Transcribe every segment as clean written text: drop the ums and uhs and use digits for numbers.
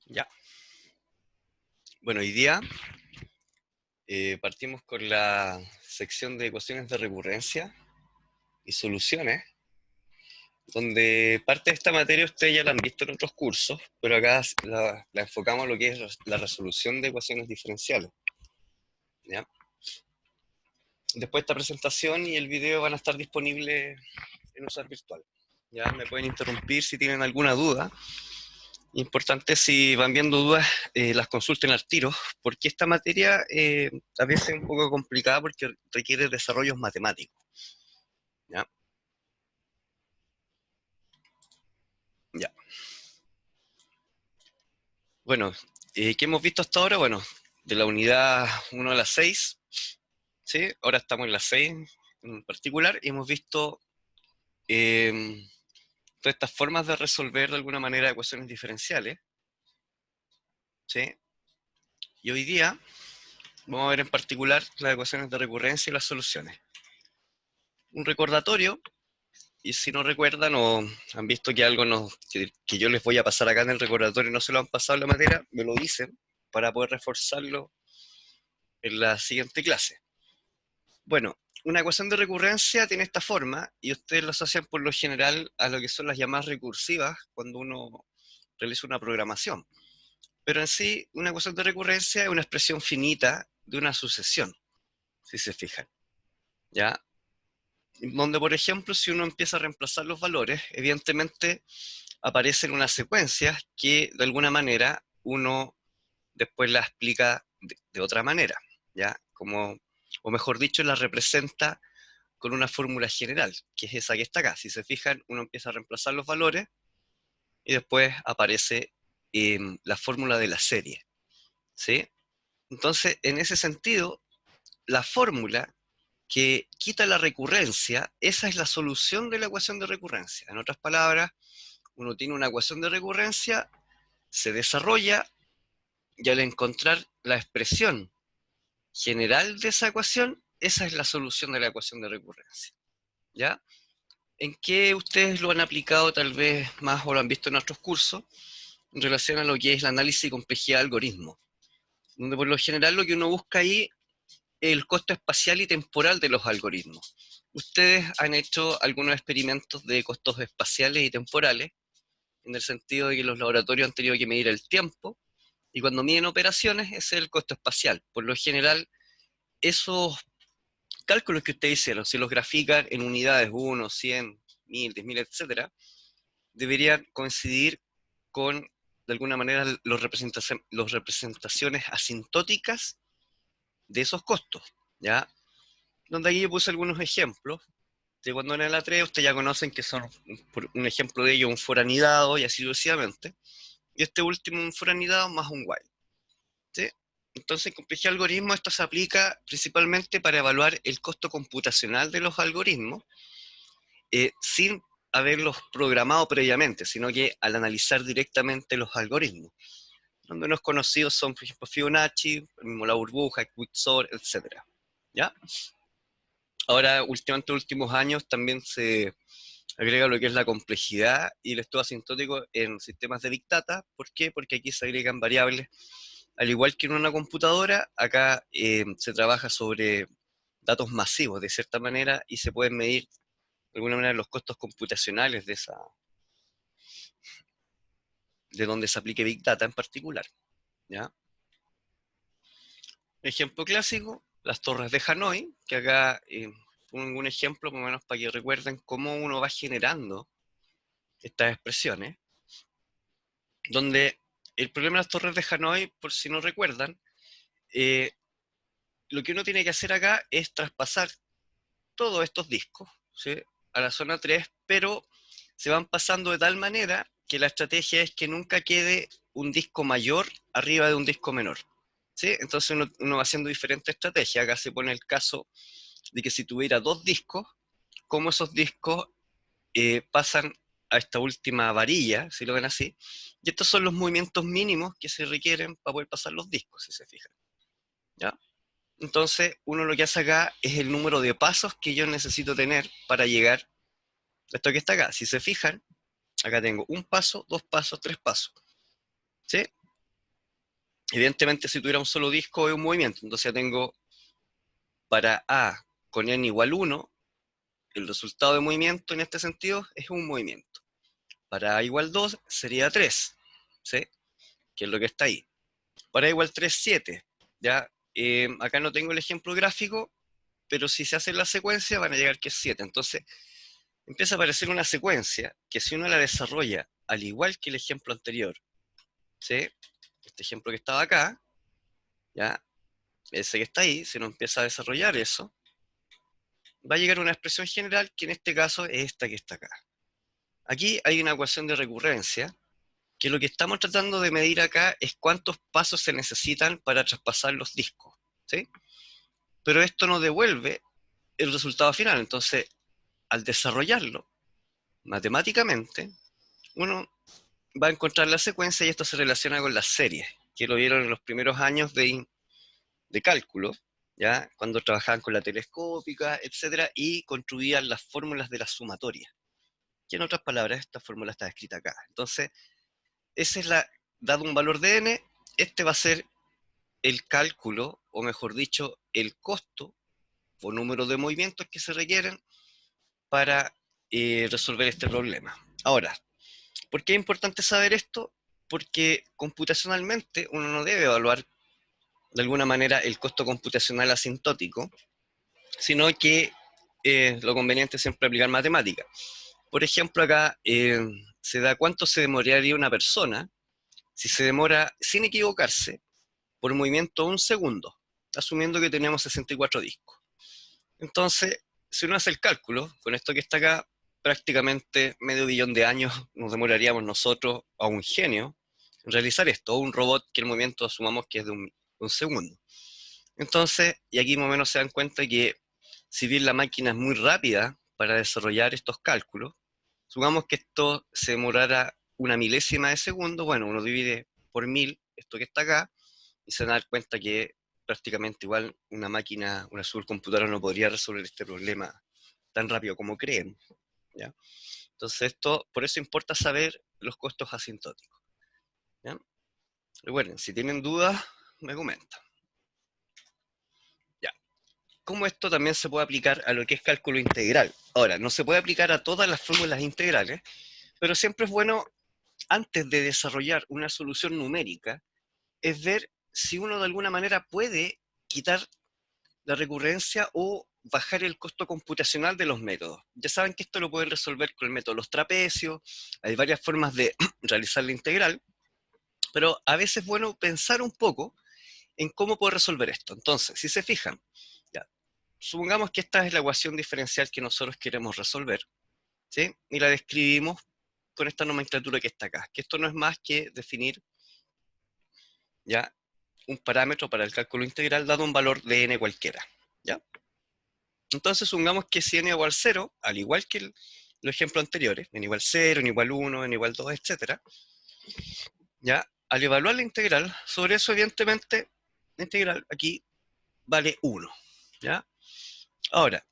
Ya. Bueno, hoy día partimos con la sección de ecuaciones de recurrencia y soluciones, donde parte de esta materia ustedes ya la han visto en otros cursos, pero acá la enfocamos a lo que es la resolución de ecuaciones diferenciales. ¿Ya? Después de esta presentación y el video van a estar disponibles en Usar Virtual. Ya me pueden interrumpir si tienen alguna duda. Importante, si van viendo dudas, las consulten al tiro, porque esta materia a veces es un poco complicada porque requiere desarrollos matemáticos. ¿Ya? Ya. Bueno, ¿qué hemos visto hasta ahora? Bueno, de la unidad 1 a la 6, ¿sí? Ahora estamos en la 6 en particular, y hemos visto eh, todas estas formas de resolver de alguna manera ecuaciones diferenciales, ¿sí? Y hoy día vamos a ver en particular las ecuaciones de recurrencia y las soluciones. Un recordatorio, y si no recuerdan o han visto que algo que yo les voy a pasar acá en el recordatorio no se lo han pasado en la materia, me lo dicen para poder reforzarlo en la siguiente clase. Bueno, una ecuación de recurrencia tiene esta forma y ustedes lo asocian por lo general a lo que son las llamadas recursivas cuando uno realiza una programación. Pero en sí, una ecuación de recurrencia es una expresión finita de una sucesión, si se fijan. ¿Ya? Donde, por ejemplo, si uno empieza a reemplazar los valores, evidentemente aparecen unas secuencias que de alguna manera uno después las explica de otra manera, ¿ya? Como, o mejor dicho, las representa con una fórmula general, que es esa que está acá. Si se fijan, uno empieza a reemplazar los valores y después aparece la fórmula de la serie, ¿sí? Entonces, en ese sentido, la fórmula que quita la recurrencia, esa es la solución de la ecuación de recurrencia. En otras palabras, uno tiene una ecuación de recurrencia, se desarrolla y al encontrar la expresión general de esa ecuación, esa es la solución de la ecuación de recurrencia. ¿Ya? ¿En qué ustedes lo han aplicado tal vez más o lo han visto en otros cursos en relación a lo que es el análisis y complejidad de algoritmos? Donde por lo general lo que uno busca ahí es el costo espacial y temporal de los algoritmos. Ustedes han hecho algunos experimentos de costos espaciales y temporales, en el sentido de que los laboratorios han tenido que medir el tiempo, y cuando miden operaciones, ese es el costo espacial. Por lo general, esos cálculos que ustedes hicieron, si los grafican en unidades 1, 100, 1000, 10.000, etcétera, deberían coincidir con, de alguna manera, los representaciones asintóticas de esos costos, ¿ya? Donde aquí yo puse algunos ejemplos, de cuando en el A3 ustedes ya conocen que son, por un ejemplo de ello, un foranidado y así sucesivamente, y este último un foranidado más un while, ¿sí? Entonces, en complejidad de algoritmos, esto se aplica principalmente para evaluar el costo computacional de los algoritmos, sin haberlos programado previamente, sino que al analizar directamente los algoritmos. Donde unos conocidos son, por ejemplo, Fibonacci, el mismo la burbuja, Quicksort, etc. ¿Ya? Ahora, últimamente, en los últimos años, también se agrega lo que es la complejidad y el estudio asintótico en sistemas de Big Data. ¿Por qué? Porque aquí se agregan variables. Al igual que en una computadora, acá se trabaja sobre datos masivos, de cierta manera, y se pueden medir, de alguna manera, los costos computacionales de donde se aplique Big Data en particular. ¿Ya? Ejemplo clásico, las torres de Hanoi, que acá pongo un ejemplo, por lo menos para que recuerden cómo uno va generando estas expresiones, donde el problema de las torres de Hanoi, por si no recuerdan, eh, lo que uno tiene que hacer acá es traspasar todos estos discos, ¿sí?, a la zona 3, pero se van pasando de tal manera que la estrategia es que nunca quede un disco mayor arriba de un disco menor, ¿sí? Entonces uno va haciendo diferentes estrategias. Acá se pone el caso de que si tuviera dos discos, cómo esos discos pasan a esta última varilla, si lo ven así, y estos son los movimientos mínimos que se requieren para poder pasar los discos, si se fijan, ¿ya? Entonces, uno lo que hace acá es el número de pasos que yo necesito tener para llegar a esto que está acá. Si se fijan, acá tengo un paso, dos pasos, tres pasos, ¿sí? Evidentemente, si tuviera un solo disco es un movimiento, entonces ya tengo para A con n igual 1, el resultado de movimiento en este sentido es un movimiento. Para A igual 2 sería 3, ¿sí? Que es lo que está ahí. Para A igual 3, 7. ¿Ya? Acá no tengo el ejemplo gráfico, pero si se hace la secuencia van a llegar que es 7. Entonces empieza a aparecer una secuencia que si uno la desarrolla al igual que el ejemplo anterior, ¿sí? Este ejemplo que estaba acá, ¿ya? Ese que está ahí, si uno empieza a desarrollar eso, va a llegar a una expresión general que en este caso es esta que está acá. Aquí hay una ecuación de recurrencia, que lo que estamos tratando de medir acá es cuántos pasos se necesitan para traspasar los discos, ¿sí? Pero esto nos devuelve el resultado final, entonces al desarrollarlo matemáticamente, uno va a encontrar la secuencia y esto se relaciona con las series, que lo vieron en los primeros años de cálculo, ¿ya? Cuando trabajaban con la telescópica, etcétera, y construían las fórmulas de la sumatoria. Que en otras palabras, esta fórmula está escrita acá. Entonces, esa es la, dado un valor de n, este va a ser el cálculo, o mejor dicho, el costo o número de movimientos que se requieren para resolver este problema. Ahora, ¿por qué es importante saber esto? Porque computacionalmente uno no debe evaluar de alguna manera el costo computacional asintótico, sino que lo conveniente es siempre aplicar matemática. Por ejemplo, acá se da cuánto se demoraría una persona si se demora sin equivocarse por movimiento un segundo, asumiendo que tenemos 64 discos. Entonces, si uno hace el cálculo, con esto que está acá, prácticamente medio billón de años nos demoraríamos nosotros a un genio en realizar esto, o un robot que el movimiento asumamos que es de un segundo. Entonces, y aquí más o menos se dan cuenta que si bien la máquina es muy rápida para desarrollar estos cálculos, supongamos que esto se demorara una milésima de segundo, bueno, uno divide por 1000 esto que está acá, y se van a dar cuenta que prácticamente igual una máquina, una supercomputadora no podría resolver este problema tan rápido como creen, ¿ya? Entonces esto, por eso importa saber los costos asintóticos, ¿ya? Recuerden, si tienen dudas, me comentan. Ya. ¿Cómo esto también se puede aplicar a lo que es cálculo integral? Ahora, no se puede aplicar a todas las fórmulas integrales, pero siempre es bueno, antes de desarrollar una solución numérica, es ver si uno de alguna manera puede quitar la recurrencia o bajar el costo computacional de los métodos. Ya saben que esto lo pueden resolver con el método de los trapecios, hay varias formas de realizar la integral, pero a veces es bueno pensar un poco en cómo poder resolver esto. Entonces, si se fijan, ya, supongamos que esta es la ecuación diferencial que nosotros queremos resolver, ¿sí? Y la describimos con esta nomenclatura que está acá, que esto no es más que definir ya un parámetro para el cálculo integral dado un valor de n cualquiera, ¿ya? Entonces, supongamos que si n igual 0, al igual que los ejemplos anteriores, n igual 0, n igual 1, n igual 2, etc., ¿ya? Al evaluar la integral, sobre eso, evidentemente, la integral aquí vale 1, ¿ya? Ahora,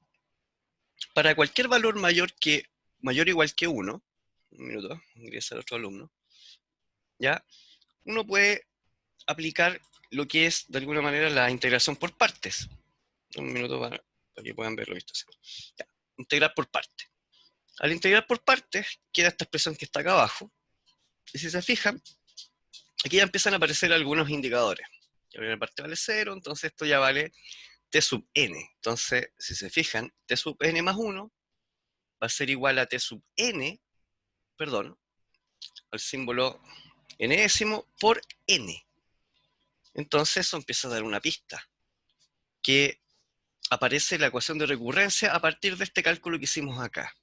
para cualquier valor mayor o igual que 1, un minuto, ingresa otro alumno, ¿ya? Uno puede aplicar lo que es, de alguna manera, la integración por partes. Un minuto para que puedan ver lo visto. Ya, integrar por partes. Al integrar por partes, queda esta expresión que está acá abajo. Y si se fijan, aquí ya empiezan a aparecer algunos indicadores. La primera parte vale 0, entonces esto ya vale t sub n. Entonces, si se fijan, t sub n más 1 va a ser igual a t sub n, perdón, al símbolo enésimo por n. Entonces eso empieza a dar una pista, que aparece la ecuación de recurrencia a partir de este cálculo que hicimos acá.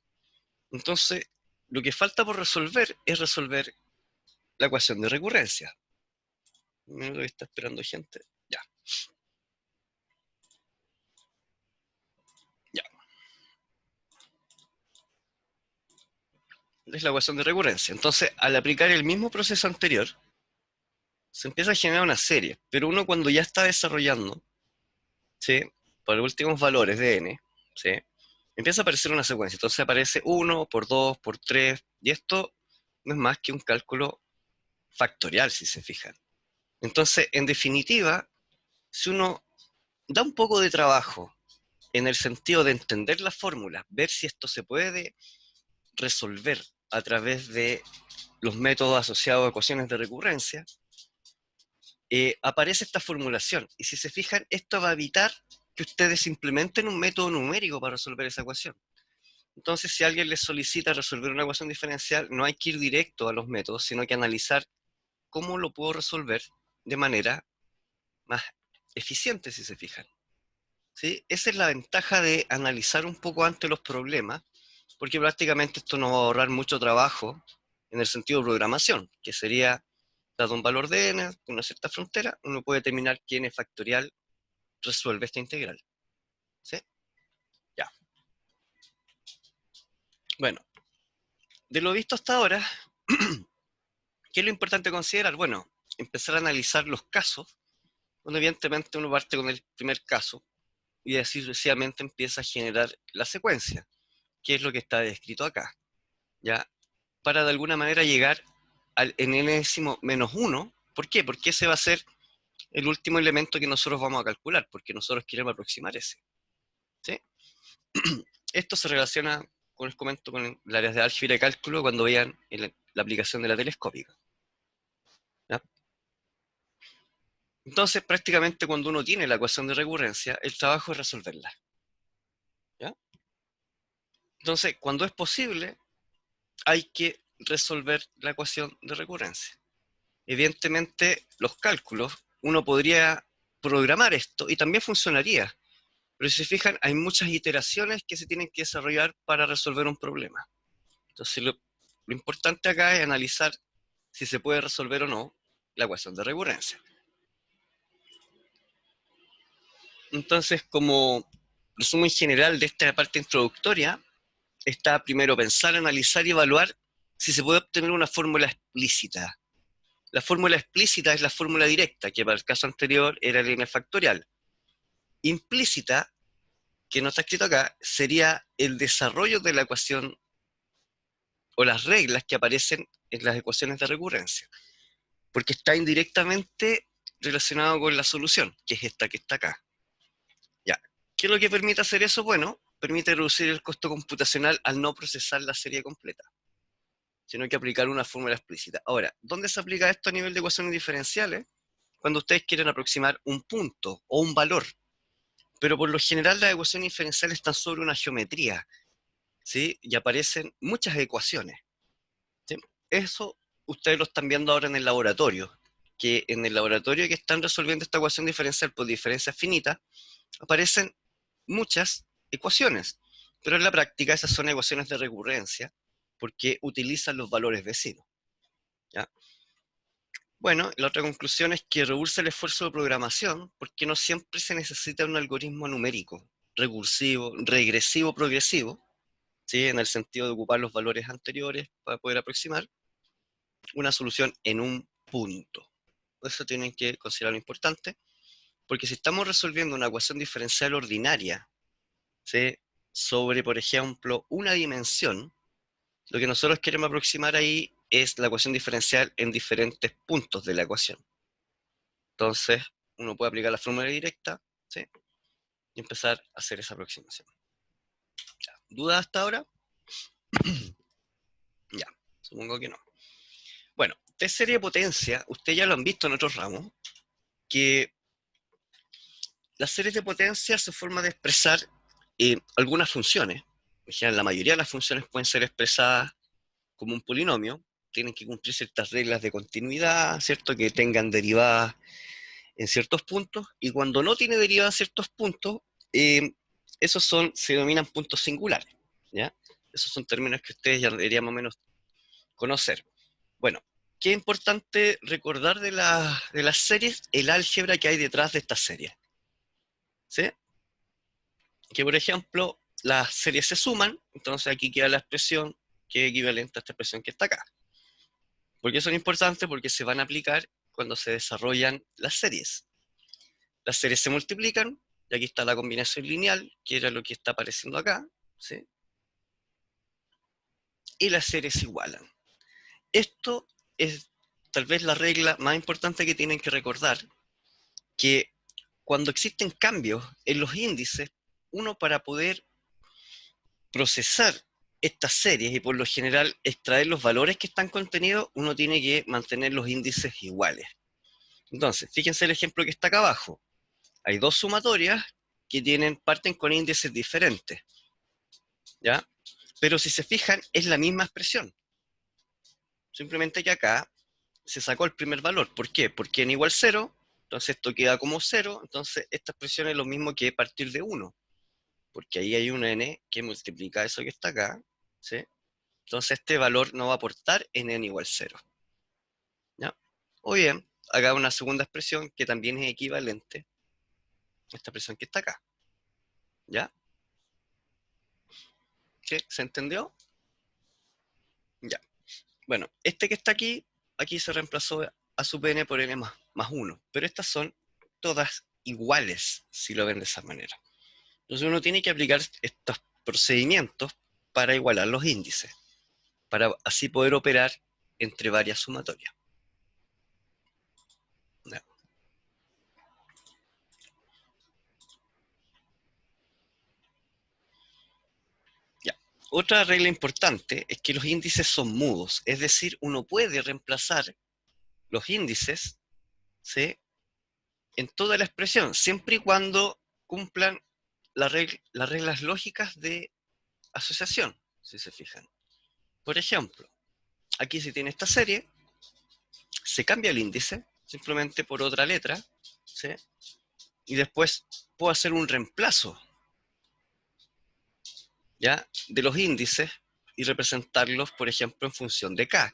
Entonces, lo que falta por resolver es resolver la ecuación de recurrencia. Un minuto que está esperando gente. Ya. Ya. Es la ecuación de recurrencia. Entonces, al aplicar el mismo proceso anterior, se empieza a generar una serie. Pero uno cuando ya está desarrollando, ¿sí? Por los últimos valores de n, ¿sí? Empieza a aparecer una secuencia. Entonces aparece 1 por 2 por 3. Y esto no es más que un cálculo factorial, si se fijan. Entonces, en definitiva, si uno da un poco de trabajo en el sentido de entender la fórmula, ver si esto se puede resolver a través de los métodos asociados a ecuaciones de recurrencia, aparece esta formulación. Y si se fijan, esto va a evitar que ustedes implementen un método numérico para resolver esa ecuación. Entonces, si alguien les solicita resolver una ecuación diferencial, no hay que ir directo a los métodos, sino que analizar cómo lo puedo resolver de manera más eficiente, si se fijan. ¿Sí? Esa es la ventaja de analizar un poco antes los problemas, porque prácticamente esto nos va a ahorrar mucho trabajo en el sentido de programación, que sería, dado un valor de n, una cierta frontera, uno puede determinar que n factorial resuelve esta integral. ¿Sí? Ya. Bueno, de lo visto hasta ahora, ¿qué es lo importante considerar? Bueno, empezar a analizar los casos, donde evidentemente uno parte con el primer caso, y así sucesivamente empieza a generar la secuencia, que es lo que está descrito acá, ¿ya? Para de alguna manera llegar al en enésimo menos 1. ¿Por qué? Porque ese va a ser el último elemento que nosotros vamos a calcular, porque nosotros queremos aproximar ese. ¿Sí? Esto se relaciona, como les comento, con el áreas de álgebra y cálculo cuando vean la aplicación de la telescópica. ¿Ya? Entonces, prácticamente cuando uno tiene la ecuación de recurrencia, el trabajo es resolverla. ¿Ya? Entonces, cuando es posible, hay que resolver la ecuación de recurrencia. Evidentemente, los cálculos, uno podría programar esto y también funcionaría. Pero si se fijan, hay muchas iteraciones que se tienen que desarrollar para resolver un problema. Entonces, lo importante acá es analizar si se puede resolver o no la ecuación de recurrencia. Entonces, como resumen general de esta parte introductoria, está primero pensar, analizar y evaluar si se puede obtener una fórmula explícita. La fórmula explícita es la fórmula directa, que para el caso anterior era el n factorial. Implícita, que no está escrito acá, sería el desarrollo de la ecuación o las reglas que aparecen en las ecuaciones de recurrencia, porque está indirectamente relacionado con la solución, que es esta que está acá. Ya. ¿Qué es lo que permite hacer eso? Bueno, permite reducir el costo computacional al no procesar la serie completa, sino que aplicar una fórmula explícita. Ahora, ¿dónde se aplica esto a nivel de ecuaciones diferenciales? Cuando ustedes quieren aproximar un punto o un valor, pero por lo general las ecuaciones diferenciales están sobre una geometría, ¿sí? Y aparecen muchas ecuaciones, ¿sí? Eso ustedes lo están viendo ahora en el laboratorio, que en el laboratorio que están resolviendo esta ecuación diferencial por diferencias finitas, aparecen muchas ecuaciones, pero en la práctica esas son ecuaciones de recurrencia, porque utilizan los valores vecinos. ¿Ya? Bueno, la otra conclusión es que reduce el esfuerzo de programación, porque no siempre se necesita un algoritmo numérico, recursivo, regresivo, progresivo, ¿sí? En el sentido de ocupar los valores anteriores para poder aproximar una solución en un punto. Eso tienen que considerar lo importante, porque si estamos resolviendo una ecuación diferencial ordinaria, ¿sí? Sobre, por ejemplo, una dimensión, lo que nosotros queremos aproximar ahí es la ecuación diferencial en diferentes puntos de la ecuación. Entonces, uno puede aplicar la fórmula directa, ¿sí? Y empezar a hacer esa aproximación. Ya. ¿Dudas hasta ahora? Ya, supongo que no. Bueno, test serie de potencia, ustedes ya lo han visto en otros ramos, que las series de potencia se forman de expresar algunas funciones. En general, la mayoría de las funciones pueden ser expresadas como un polinomio, tienen que cumplir ciertas reglas de continuidad, ¿cierto? Que tengan derivadas en ciertos puntos, y cuando no tiene derivadas en ciertos puntos, esos se denominan puntos singulares, ¿ya? Esos son términos que ustedes ya deberían más o menos conocer. Bueno, qué importante recordar de las series, el álgebra que hay detrás de estas series, ¿sí? Que por ejemplo, las series se suman, entonces aquí queda la expresión que es equivalente a esta expresión que está acá. ¿Por qué son importantes? Porque se van a aplicar cuando se desarrollan las series. Las series se multiplican, y aquí está la combinación lineal, que era lo que está apareciendo acá, ¿sí? Y las series se igualan. Esto es tal vez la regla más importante que tienen que recordar, que cuando existen cambios en los índices, uno para poder procesar estas series y por lo general extraer los valores que están contenidos, uno tiene que mantener los índices iguales. Entonces, fíjense el ejemplo que está acá abajo. Hay dos sumatorias que parten con índices diferentes, ¿ya? Pero si se fijan, es la misma expresión. Simplemente que acá se sacó el primer valor. ¿Por qué? Porque n igual 0, entonces esto queda como 0, entonces esta expresión es lo mismo que partir de 1, porque ahí hay un n que multiplica eso que está acá, ¿sí? Entonces este valor no va a aportar en n igual 0, ¿ya? O bien, haga una segunda expresión que también es equivalente a esta expresión que está acá, ¿ya? ¿Sí? ¿Se entendió? Ya. Bueno, este que está aquí, aquí se reemplazó a sub n por n más 1, pero estas son todas iguales, si lo ven de esa manera. Entonces uno tiene que aplicar estos procedimientos para igualar los índices, para así poder operar entre varias sumatorias. Ya. Ya. Otra regla importante es que los índices son mudos, es decir, uno puede reemplazar los índices, ¿sí?, en toda la expresión, siempre y cuando cumplan las reglas lógicas de asociación, si se fijan. Por ejemplo, aquí se tiene esta serie, se cambia el índice simplemente por otra letra, ¿sí?, y después puedo hacer un reemplazo, ¿ya?, de los índices y representarlos, por ejemplo, en función de k.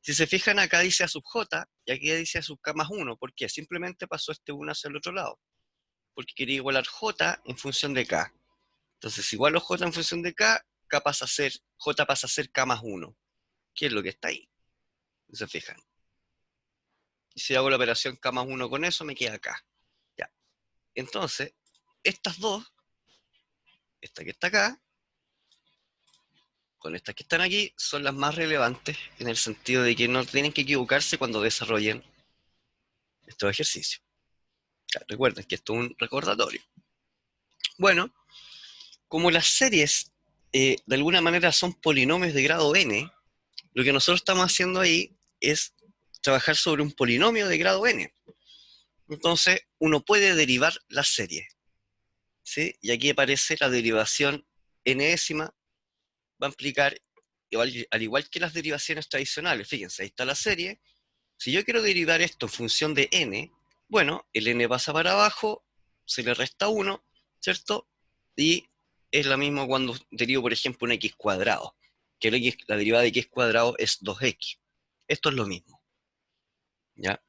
Si se fijan, acá dice a sub j y aquí dice a sub k más 1. ¿Por qué? Simplemente pasó este 1 hacia el otro lado, porque quería igualar j en función de k. Entonces, si igualo j en función de k, j pasa a ser k más 1, que es lo que está ahí. ¿Se fijan? Y si hago la operación k más 1 con eso, me queda k. Ya. Entonces, estas dos, esta que está acá, con estas que están aquí, son las más relevantes en el sentido de que no tienen que equivocarse cuando desarrollen estos ejercicios. Ya, recuerden que esto es un recordatorio. Bueno, como las series de alguna manera son polinomios de grado n, lo que nosotros estamos haciendo ahí es trabajar sobre un polinomio de grado n. Entonces, uno puede derivar la serie, ¿sí? Y aquí aparece la derivación enésima, va a implicar, al igual que las derivaciones tradicionales, fíjense, ahí está la serie. Si yo quiero derivar esto en función de n, bueno, el n pasa para abajo, se le resta 1, ¿cierto? Y es lo mismo cuando derivo, por ejemplo, un x cuadrado, que la derivada de x cuadrado es 2x. Esto es lo mismo, ¿ya?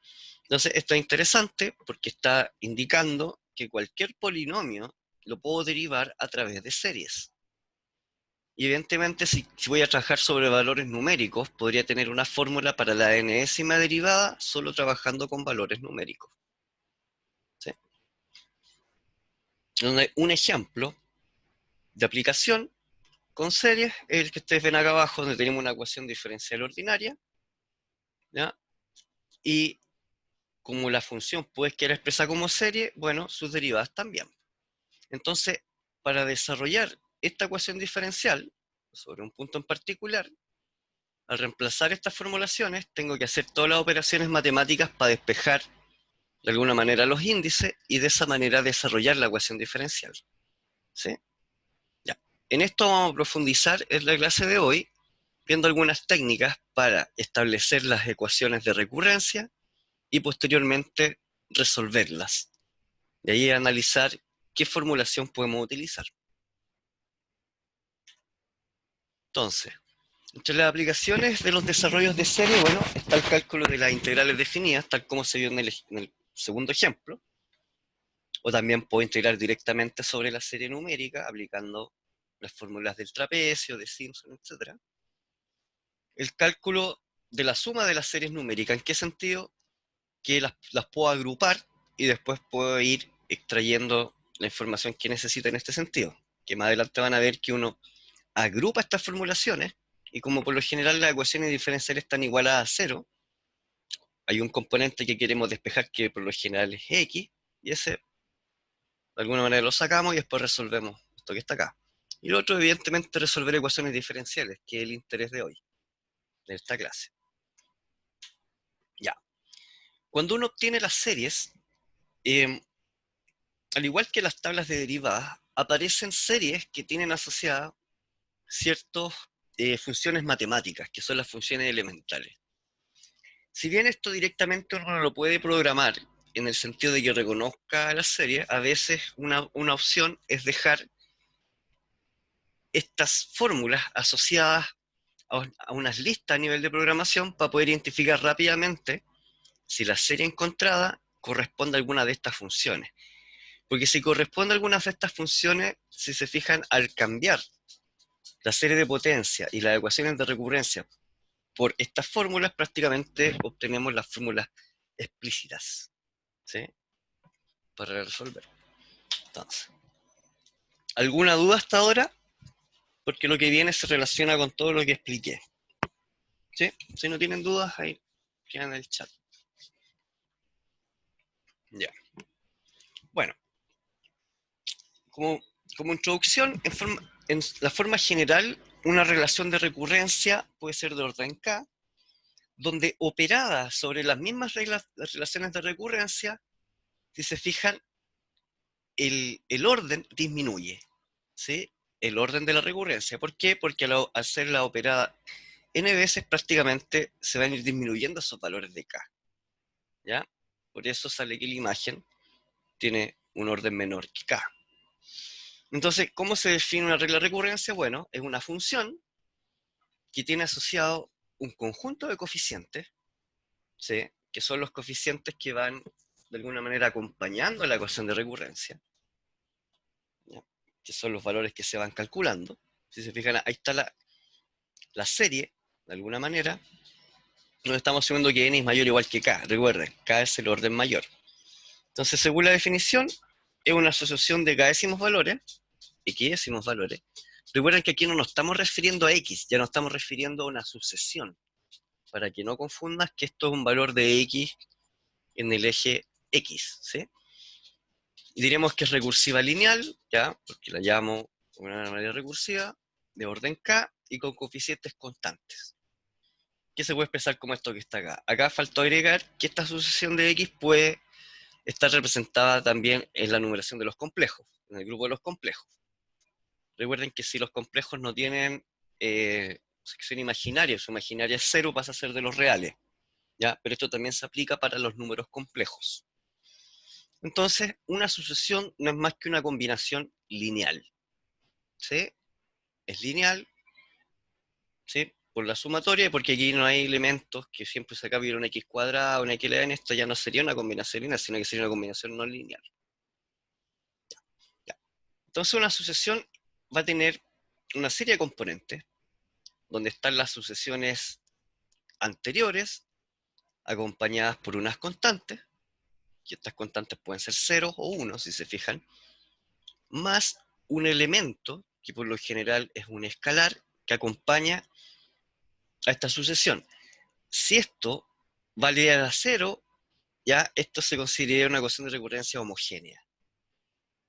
Entonces, esto es interesante porque está indicando que cualquier polinomio lo puedo derivar a través de series. Y evidentemente, si voy a trabajar sobre valores numéricos, podría tener una fórmula para la enésima derivada solo trabajando con valores numéricos, ¿sí? Un ejemplo de aplicación con series es el que ustedes ven acá abajo, donde tenemos una ecuación diferencial ordinaria, ¿ya? Y como la función puede quedar expresada como serie, bueno, sus derivadas también. Entonces, para desarrollar esta ecuación diferencial sobre un punto en particular, al reemplazar estas formulaciones, tengo que hacer todas las operaciones matemáticas para despejar de alguna manera los índices y de esa manera desarrollar la ecuación diferencial, ¿sí? Ya. En esto vamos a profundizar en la clase de hoy, viendo algunas técnicas para establecer las ecuaciones de recurrencia y posteriormente resolverlas. Y ahí analizar qué formulación podemos utilizar. Entonces, entre las aplicaciones de los desarrollos de serie, bueno, está el cálculo de las integrales definidas, tal como se vio en el segundo ejemplo, o también puedo integrar directamente sobre la serie numérica, aplicando las fórmulas del trapecio, de Simpson, etc. El cálculo de la suma de las series numéricas, ¿en qué sentido? Que las puedo agrupar y después puedo ir extrayendo la información que necesito en este sentido, que más adelante van a ver que uno agrupa estas formulaciones y como por lo general las ecuaciones diferenciales están igualadas a 0, hay un componente que queremos despejar que por lo general es X, y ese de alguna manera lo sacamos y después resolvemos esto que está acá. Y lo otro, evidentemente, resolver ecuaciones diferenciales, que es el interés de hoy, de esta clase. Ya. Cuando uno obtiene las series, al igual que las tablas de derivadas, aparecen series que tienen asociadas ciertas funciones matemáticas, que son las funciones elementales. Si bien esto directamente uno no lo puede programar en el sentido de que reconozca la serie, a veces una opción es dejar estas fórmulas asociadas a unas listas a nivel de programación para poder identificar rápidamente si la serie encontrada corresponde a alguna de estas funciones. Porque si corresponde a alguna de estas funciones, si se fijan, al cambiar la serie de potencia y las ecuaciones de recurrencia por estas fórmulas, prácticamente obtenemos las fórmulas explícitas, ¿sí? Para resolver. Entonces, ¿alguna duda hasta ahora? Porque lo que viene se relaciona con todo lo que expliqué. ¿Sí? Si no tienen dudas, ahí quedan en el chat. Ya. Bueno, como introducción, en la forma general, una relación de recurrencia puede ser de orden K, donde operada sobre las mismas reglas, las relaciones de recurrencia, si se fijan, el orden disminuye, ¿sí? El orden de la recurrencia. ¿Por qué? Porque al hacer la operada n veces prácticamente se van a ir disminuyendo esos valores de K, ¿ya? Por eso sale que la imagen tiene un orden menor que K. Entonces, ¿cómo se define una regla de recurrencia? Bueno, es una función que tiene asociado un conjunto de coeficientes, ¿sí? Que son los coeficientes que van de alguna manera acompañando a la ecuación de recurrencia, ¿ya? Que son los valores que se van calculando. Si se fijan, ahí está la serie, de alguna manera, donde estamos asumiendo que n es mayor o igual que k. Recuerden, k es el orden mayor. Entonces, según la definición, es una asociación de k-décimos valores, x-décimos valores. Recuerden que aquí no nos estamos refiriendo a x, ya nos estamos refiriendo a una sucesión. Para que no confundas que esto es un valor de x en el eje x, ¿sí? Y diremos que es recursiva lineal, ¿ya? Porque la llamo de una manera recursiva, de orden k, y con coeficientes constantes, que se puede expresar como esto que está acá. Acá faltó agregar que esta sucesión de x puede estar representada también en la numeración de los complejos, en el grupo de los complejos. Recuerden que si los complejos no tienen sección imaginaria, su imaginaria es 0, pasa a ser de los reales, ¿ya? Pero esto también se aplica para los números complejos. Entonces, una sucesión no es más que una combinación lineal, ¿sí? Es lineal, ¿sí? Por la sumatoria, porque aquí no hay elementos que siempre se acá hubiera una x cuadrada, una x elevada, en esto ya no sería una combinación lineal, sino que sería una combinación no lineal. Ya. Entonces una sucesión va a tener una serie de componentes, donde están las sucesiones anteriores, acompañadas por unas constantes, y estas constantes pueden ser 0 o 1, si se fijan, más un elemento, que por lo general es un escalar, que acompaña a esta sucesión. Si esto valiera a 0, ya esto se considera una ecuación de recurrencia homogénea.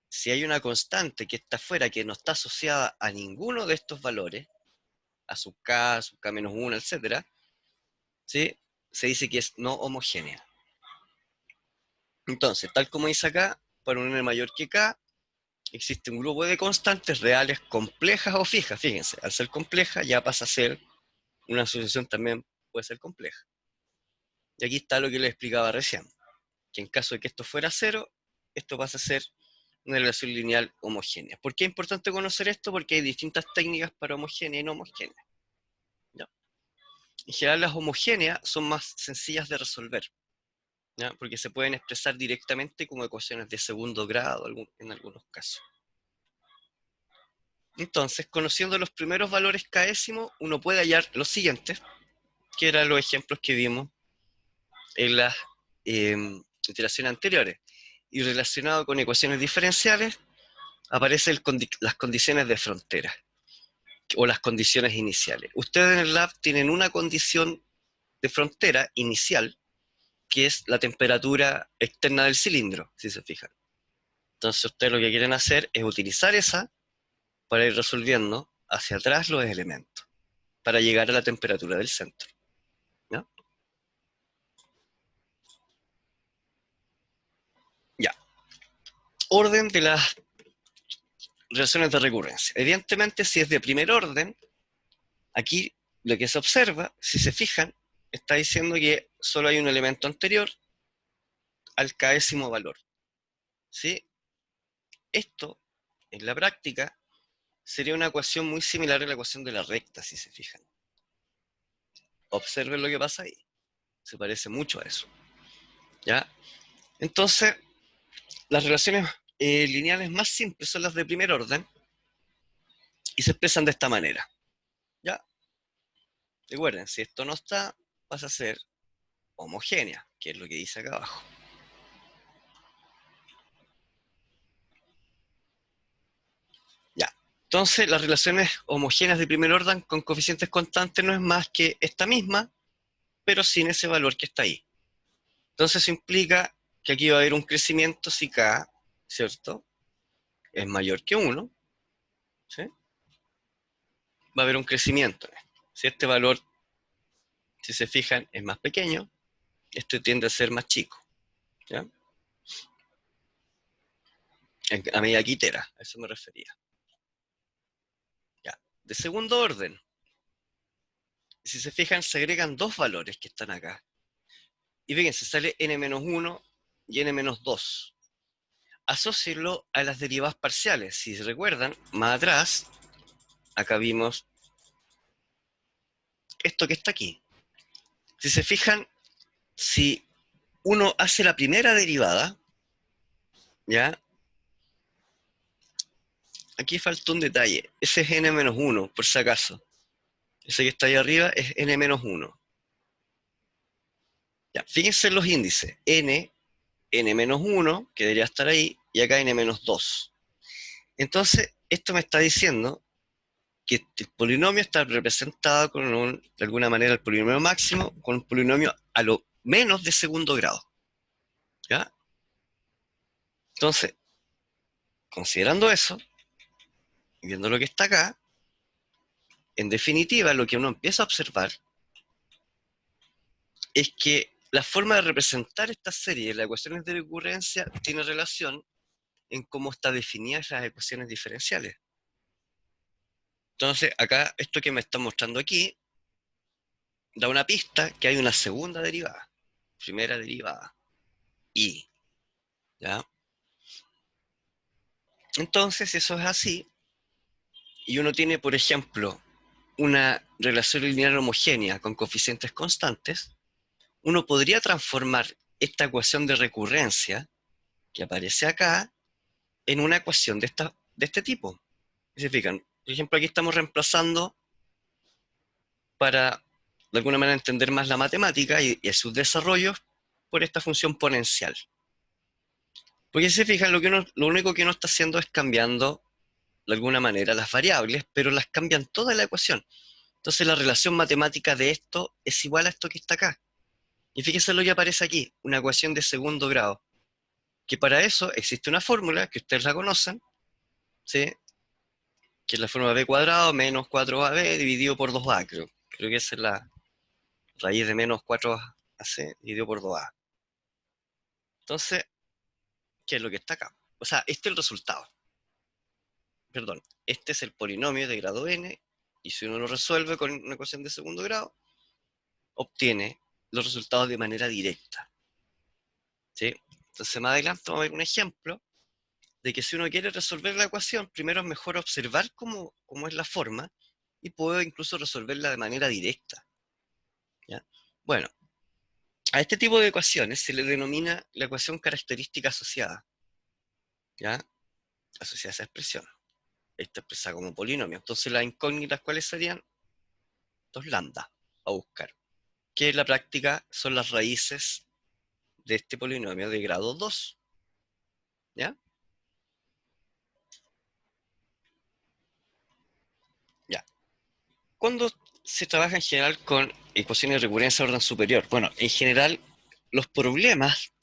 Si hay una constante que está fuera, que no está asociada a ninguno de estos valores, a sub k menos 1, etc., ¿sí? Se dice que es no homogénea. Entonces, tal como dice acá, para un n mayor que k, existe un grupo de constantes reales complejas o fijas. Fíjense, al ser compleja ya pasa a ser una asociación también puede ser compleja. Y aquí está lo que les explicaba recién, que en caso de que esto fuera 0, esto pasa a ser una relación lineal homogénea. ¿Por qué es importante conocer esto? Porque hay distintas técnicas para homogénea y no homogénea, ¿ya? En general las homogéneas son más sencillas de resolver, ¿ya? Porque se pueden expresar directamente como ecuaciones de segundo grado en algunos casos. Entonces, conociendo los primeros valores k-décimos, uno puede hallar los siguientes, que eran los ejemplos que vimos en las iteraciones anteriores. Y relacionado con ecuaciones diferenciales, aparecen las condiciones de frontera, o las condiciones iniciales. Ustedes en el lab tienen una condición de frontera inicial, que es la temperatura externa del cilindro, si se fijan. Entonces ustedes lo que quieren hacer es utilizar esa para ir resolviendo hacia atrás los elementos, para llegar a la temperatura del centro. ¿Ya? Ya. Orden de las relaciones de recurrencia. Evidentemente, si es de primer orden, aquí lo que se observa, si se fijan, está diciendo que solo hay un elemento anterior al késimo valor. ¿Sí? Esto, en la práctica, sería una ecuación muy similar a la ecuación de la recta, si se fijan. Observen lo que pasa ahí. Se parece mucho a eso. ¿Ya? Entonces, las relaciones lineales más simples son las de primer orden y se expresan de esta manera. ¿Ya? Recuerden, si esto no está, pasa a ser homogénea, que es lo que dice acá abajo. Ya. Entonces, las relaciones homogéneas de primer orden con coeficientes constantes no es más que esta misma, pero sin ese valor que está ahí. Entonces, eso implica que aquí va a haber un crecimiento si K, ¿cierto?, es mayor que 1, ¿sí? Va a haber un crecimiento. Si este valor, si se fijan, es más pequeño, este tiende a ser más chico. ¿Ya? A medida que itera, a eso me refería. Ya. De segundo orden, si se fijan, se agregan dos valores que están acá. Y fíjense, sale n-1 y n-2. Asócienlo a las derivadas parciales. Si se recuerdan, más atrás, acá vimos esto que está aquí. Si se fijan, si uno hace la primera derivada, ¿ya? Aquí falta un detalle. Ese es n-1, por si acaso. Ese que está ahí arriba es n-1. Ya, fíjense en los índices. n-1, que debería estar ahí, y acá n-2. Entonces, esto me está diciendo que el polinomio está representado con de alguna manera, el polinomio máximo con un polinomio a lo menos de segundo grado. ¿Ya? Entonces, considerando eso, y viendo lo que está acá, en definitiva, lo que uno empieza a observar es que la forma de representar esta serie de las ecuaciones de recurrencia tiene relación en cómo están definidas las ecuaciones diferenciales. Entonces, acá, esto que me está mostrando aquí, da una pista que hay una segunda derivada, primera derivada, y, ¿ya? Entonces, si eso es así, y uno tiene, por ejemplo, una relación lineal homogénea con coeficientes constantes, uno podría transformar esta ecuación de recurrencia que aparece acá en una ecuación de este tipo. ¿Se fijan? Por ejemplo, aquí estamos reemplazando para, de alguna manera, entender más la matemática y sus desarrollos por esta función exponencial. Porque si se fijan, lo único que uno está haciendo es cambiando, de alguna manera, las variables, pero las cambian toda la ecuación. Entonces la relación matemática de esto es igual a esto que está acá. Y fíjense lo que aparece aquí, una ecuación de segundo grado. Que para eso existe una fórmula, que ustedes la conocen, ¿sí?, que es la fórmula b cuadrado menos 4ab dividido por 2a, creo que esa es la raíz de menos 4ac dividido por 2a. Entonces, ¿qué es lo que está acá? O sea, este es el resultado. Perdón, este es el polinomio de grado n, y si uno lo resuelve con una ecuación de segundo grado, obtiene los resultados de manera directa. ¿Sí? Entonces, más adelante vamos a ver un ejemplo de que si uno quiere resolver la ecuación, primero es mejor observar cómo es la forma y puedo incluso resolverla de manera directa. ¿Ya? Bueno, a este tipo de ecuaciones se le denomina la ecuación característica asociada. ¿Ya? Asociada a esa expresión. Esta expresada como polinomio. Entonces las incógnitas, ¿cuáles serían? 2 lambda a buscar. Que en la práctica son las raíces de este polinomio de grado 2. ¿Ya? Ya. ¿Cuándo se trabaja en general con ecuaciones de recurrencia de orden superior? Bueno, en general los problemas,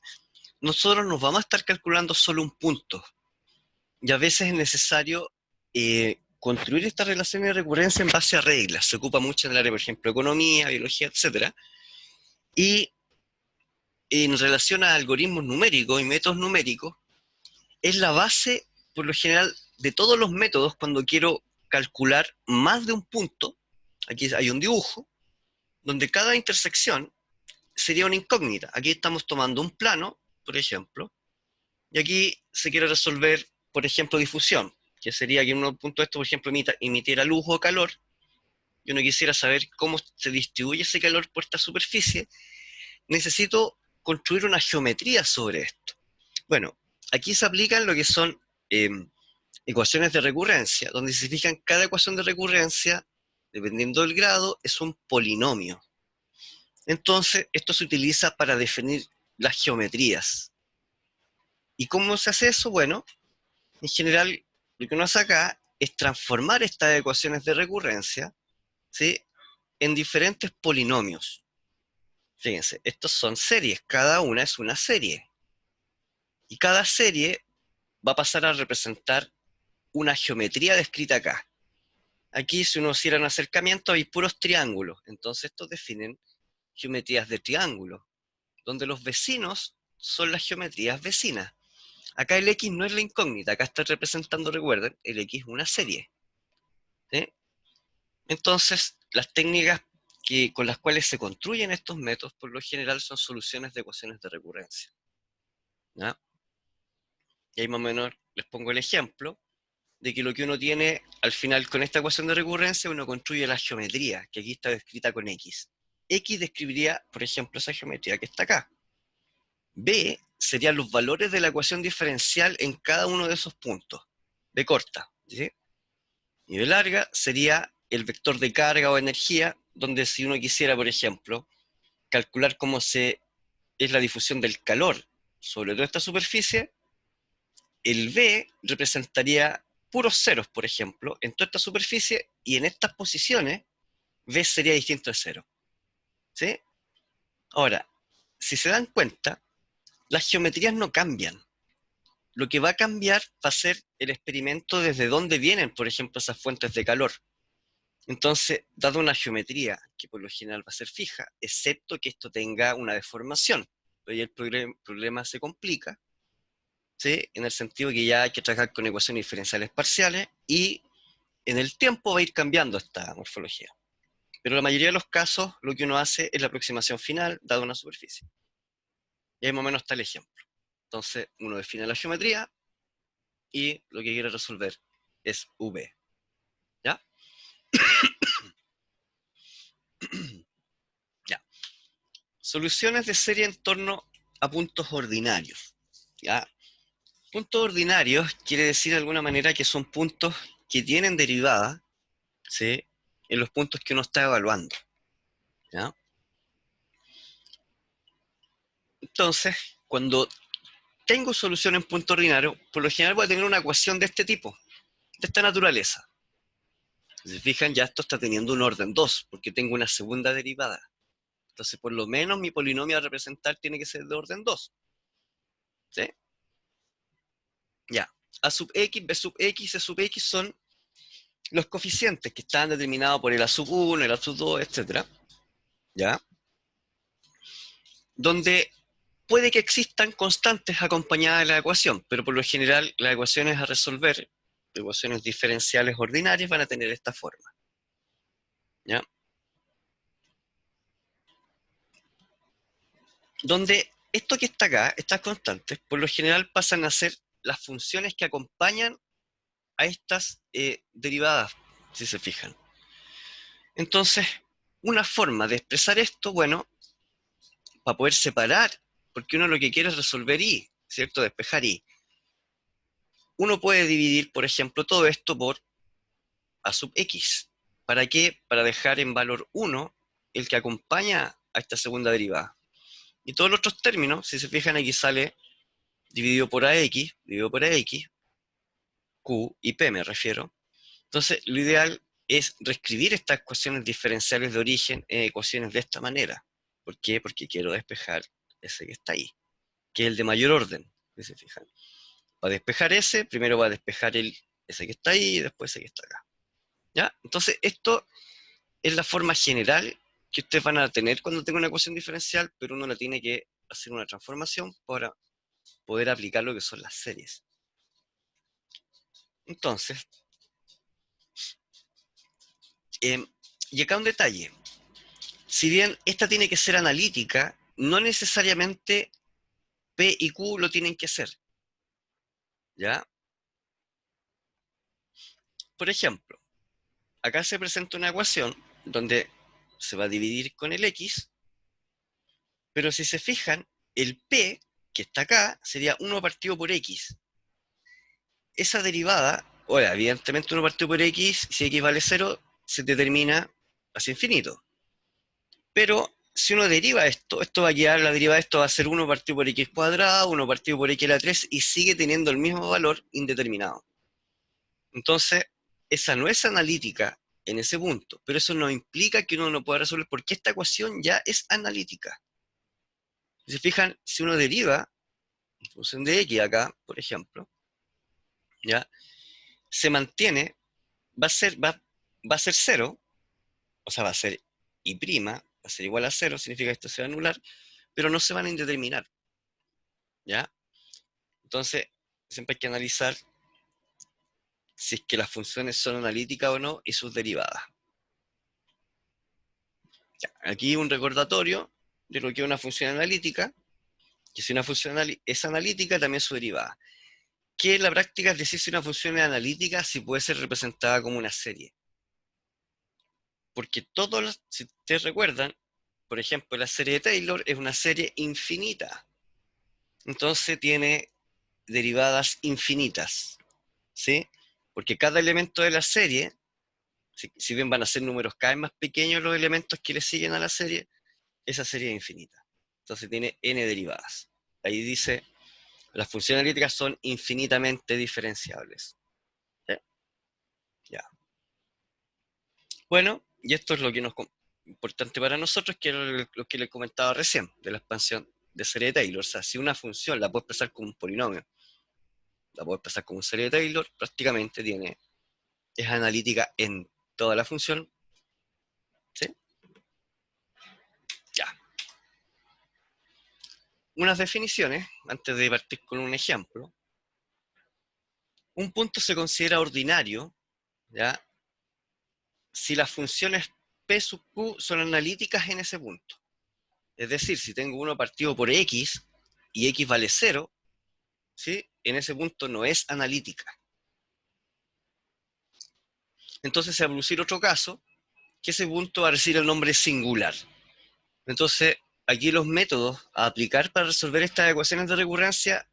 nosotros nos vamos a estar calculando solo un punto. Y a veces es necesario construir estas relaciones de recurrencia en base a reglas. Se ocupa mucho en el área, por ejemplo, economía, biología, etcétera. Y en relación a algoritmos numéricos y métodos numéricos, es la base, por lo general, de todos los métodos cuando quiero calcular más de un punto. Aquí hay un dibujo, donde cada intersección sería una incógnita. Aquí estamos tomando un plano, por ejemplo, y aquí se quiere resolver, por ejemplo, difusión, que sería que en un punto de esto, por ejemplo, emitiera luz o calor, y uno quisiera saber cómo se distribuye ese calor por esta superficie, necesito construir una geometría sobre esto. Bueno, aquí se aplican lo que son eh, ecuaciones de recurrencia, donde si se fijan, cada ecuación de recurrencia, dependiendo del grado, es un polinomio. Entonces, esto se utiliza para definir las geometrías. ¿Y cómo se hace eso? Bueno, en general, lo que uno hace acá es transformar estas ecuaciones de recurrencia, ¿sí?, en diferentes polinomios. Fíjense, estos son series, cada una es una serie. Y cada serie va a pasar a representar una geometría descrita acá. Aquí, si uno hiciera un acercamiento, hay puros triángulos. Entonces, estos definen geometrías de triángulo, donde los vecinos son las geometrías vecinas. Acá el X no es la incógnita, acá está representando, recuerden, el X es una serie. ¿Sí? Entonces, las técnicas con las cuales se construyen estos métodos, por lo general, son soluciones de ecuaciones de recurrencia. ¿Ya? Y ahí más o menos les pongo el ejemplo de que lo que uno tiene al final con esta ecuación de recurrencia, uno construye la geometría, que aquí está descrita con X. X describiría, por ejemplo, esa geometría que está acá. B serían los valores de la ecuación diferencial en cada uno de esos puntos. B corta, ¿sí? Y B larga sería el vector de carga o energía, donde si uno quisiera, por ejemplo, calcular cómo es la difusión del calor sobre toda esta superficie, el B representaría puros ceros, por ejemplo, en toda esta superficie, y en estas posiciones B sería distinto de cero. ¿Sí? Ahora, si se dan cuenta, las geometrías no cambian. Lo que va a cambiar va a ser el experimento desde dónde vienen, por ejemplo, esas fuentes de calor. Entonces, dado una geometría que por lo general va a ser fija, excepto que esto tenga una deformación, pero ahí el problema se complica, ¿sí?, en el sentido que ya hay que trabajar con ecuaciones diferenciales parciales y en el tiempo va a ir cambiando esta morfología. Pero en la mayoría de los casos lo que uno hace es la aproximación final dada una superficie. Y ahí más o menos está el ejemplo. Entonces, uno define la geometría y lo que quiere resolver es V. ¿Ya? Ya. Soluciones de serie en torno a puntos ordinarios. ¿Ya? Puntos ordinarios quiere decir de alguna manera que son puntos que tienen derivada, ¿sí?, en los puntos que uno está evaluando. ¿Ya? Entonces, cuando tengo solución en punto ordinario, por lo general voy a tener una ecuación de este tipo, de esta naturaleza. Si se fijan, ya esto está teniendo un orden 2, porque tengo una segunda derivada. Entonces, por lo menos mi polinomio a representar tiene que ser de orden 2. ¿Sí? Ya. A sub x, b sub x, c sub x son los coeficientes que están determinados por el a sub 1, el a sub 2, etc. ¿Ya? Donde puede que existan constantes acompañadas de la ecuación, pero por lo general las ecuaciones a resolver, ecuaciones diferenciales ordinarias, van a tener esta forma. ¿Ya? Donde esto que está acá, estas constantes, por lo general pasan a ser las funciones que acompañan a estas derivadas, si se fijan. Entonces, una forma de expresar esto, bueno, para poder separar, porque uno lo que quiere es resolver y, ¿cierto?, despejar y. Uno puede dividir, por ejemplo, todo esto por a sub x. ¿Para qué? Para dejar en valor 1 el que acompaña a esta segunda derivada. Y todos los otros términos, si se fijan, aquí sale dividido por ax, dividido por ax, q y p me refiero. Entonces, lo ideal es reescribir estas ecuaciones diferenciales de origen en ecuaciones de esta manera. ¿Por qué? Porque quiero despejar ese que está ahí, que es el de mayor orden, si se fijan. Para despejar ese, primero va a despejar ese que está ahí y después ese que está acá. ¿Ya? Entonces, esto es la forma general que ustedes van a tener cuando tengan una ecuación diferencial, pero uno la tiene que hacer una transformación para poder aplicar lo que son las series. Entonces, y acá un detalle. Si bien esta tiene que ser analítica, no necesariamente P y Q lo tienen que ser. ¿Ya? Por ejemplo, acá se presenta una ecuación donde se va a dividir con el X, pero si se fijan, el P que está acá sería 1 partido por X. Esa derivada, ahora, evidentemente 1 partido por X, si X vale 0, se determina hacia infinito. Pero si uno deriva esto va a quedar, la derivada de esto va a ser 1 partido por X cuadrado, 1 partido por X a la 3, y sigue teniendo el mismo valor indeterminado. Entonces, esa no es analítica en ese punto, pero eso no implica que uno no pueda resolver, porque esta ecuación ya es analítica. Si se fijan, si uno deriva en función de X acá, por ejemplo, ¿ya? Se mantiene, va a ser 0, o sea, va a ser y', va a ser igual a 0, significa que esto se va a anular, pero no se van a indeterminar, ¿ya? Entonces, siempre hay que analizar si es que las funciones son analíticas o no y sus derivadas. Ya, aquí un recordatorio de lo que es una función analítica, que si una función es analítica, también su derivada. Que en la práctica es decir si una función es analítica, si puede ser representada como una serie. Porque todos, si ustedes recuerdan, por ejemplo, la serie de Taylor es una serie infinita. Entonces tiene derivadas infinitas, ¿sí? Porque cada elemento de la serie, si bien van a ser números cada vez más pequeños los elementos que le siguen a la serie, esa serie es infinita. Entonces tiene n derivadas. Ahí dice, las funciones analíticas son infinitamente diferenciables. ¿Sí? Ya. Bueno, y esto es lo que nos importante para nosotros, que era lo que les comentaba recién, de la expansión de serie de Taylor. O sea, si una función la puedes expresar como un polinomio, la puedes expresar como una serie de Taylor, prácticamente es analítica en toda la función. ¿Sí? Ya. Unas definiciones, antes de partir con un ejemplo. Un punto se considera ordinario, ¿ya? Si las funciones P sub Q son analíticas en ese punto. Es decir, si tengo 1 partido por X y X vale 0, ¿sí? En ese punto no es analítica. Entonces se va a producir otro caso, que ese punto va a recibir el nombre singular. Entonces, aquí los métodos a aplicar para resolver estas ecuaciones de recurrencia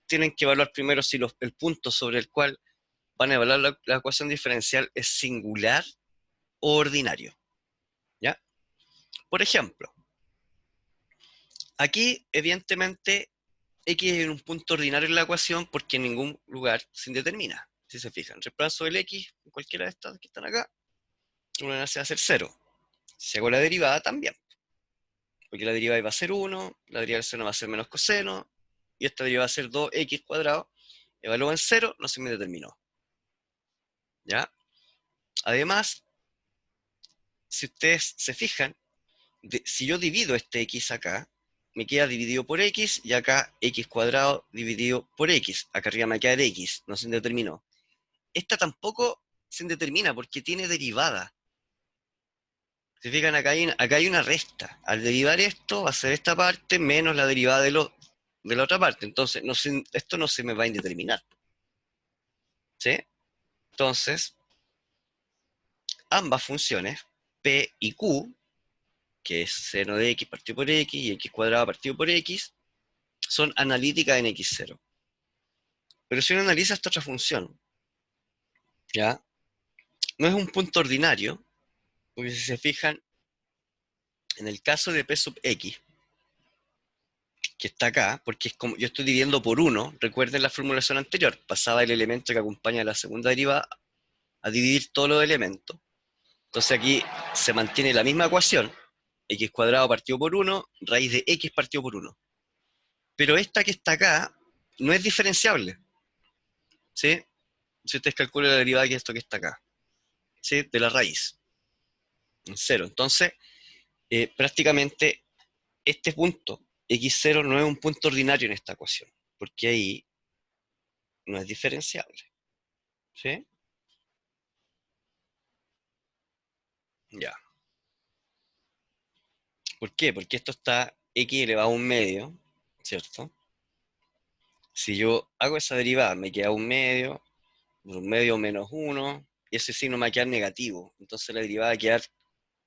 tienen que evaluar primero si el punto sobre el cual van a evaluar la ecuación diferencial es singular o ordinario. ¿Ya? Por ejemplo, aquí evidentemente X es un punto ordinario en la ecuación porque en ningún lugar se indetermina. Si se fijan, reemplazo el X en cualquiera de estas que están acá, uno nace a ser 0. Si hago la derivada también, porque la derivada va a ser 1, la derivada del seno va a ser menos coseno, y esta derivada va a ser 2x cuadrado, evalúo en 0, no se me determinó. ¿Ya? Además, si ustedes se fijan, si yo divido este x acá, me queda dividido por x, y acá x cuadrado dividido por x. Acá arriba me queda x, no se determinó. Esta tampoco se determina porque tiene derivada. Si fijan, acá hay una resta. Al derivar esto, va a ser esta parte menos la derivada de la otra parte. Entonces, esto no se me va a indeterminar. ¿Sí? Entonces, ambas funciones, P y Q, que es seno de x partido por x y x cuadrado partido por x, son analíticas en x0. Pero si uno analiza esta otra función, ¿ya? No es un punto ordinario, porque si se fijan, en el caso de P sub x, que está acá, porque es como yo estoy dividiendo por 1, recuerden la formulación anterior, pasaba el elemento que acompaña a la segunda derivada a dividir todos los elementos. Entonces aquí se mantiene la misma ecuación, x cuadrado partido por 1, raíz de x partido por 1. Pero esta que está acá no es diferenciable, ¿sí? Si ustedes calculan la derivada que es esto que está acá, ¿sí? De la raíz, en cero. Entonces, prácticamente este punto, x0, no es un punto ordinario en esta ecuación, porque ahí no es diferenciable, ¿sí? Ya. ¿Por qué? Porque esto está x elevado a un medio, ¿cierto? Si yo hago esa derivada, me queda un medio menos 1, y ese signo me va a quedar negativo. Entonces la derivada va a quedar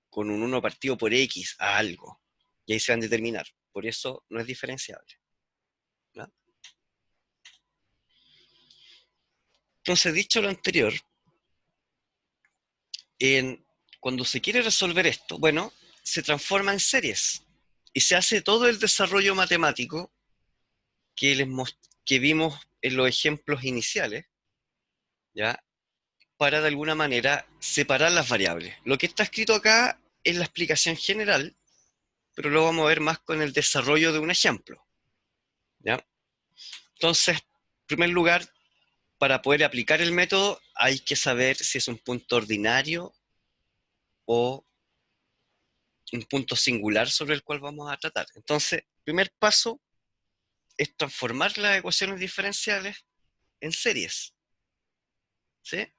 con un 1 partido por x a algo. Y ahí se van a determinar. Por eso no es diferenciable, ¿no? Entonces, dicho lo anterior, en, cuando se quiere resolver esto, bueno, se transforma en series. Y se hace todo el desarrollo matemático que, que vimos en los ejemplos iniciales, ¿ya? Para de alguna manera separar las variables. Lo que está escrito acá es la explicación general, pero lo vamos a ver más con el desarrollo de un ejemplo, ¿ya? Entonces, en primer lugar, para poder aplicar el método hay que saber si es un punto ordinario o un punto singular sobre el cual vamos a tratar. Entonces, el primer paso es transformar las ecuaciones diferenciales en series, ¿sí?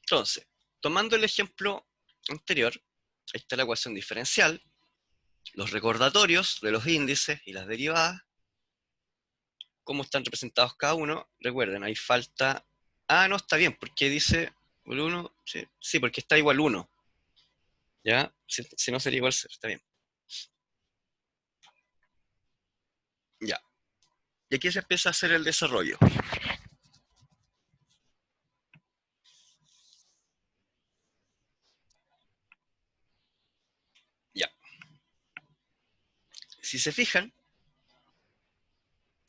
Entonces, tomando el ejemplo anterior, ahí está la ecuación diferencial, los recordatorios de los índices y las derivadas, cómo están representados cada uno. Recuerden, ahí falta... Ah, no, está bien, porque dice el 1, sí, sí, porque está igual 1, ¿ya? Si no sería igual 0, está bien. Ya. Y aquí se empieza a hacer el desarrollo. Ya. Si se fijan,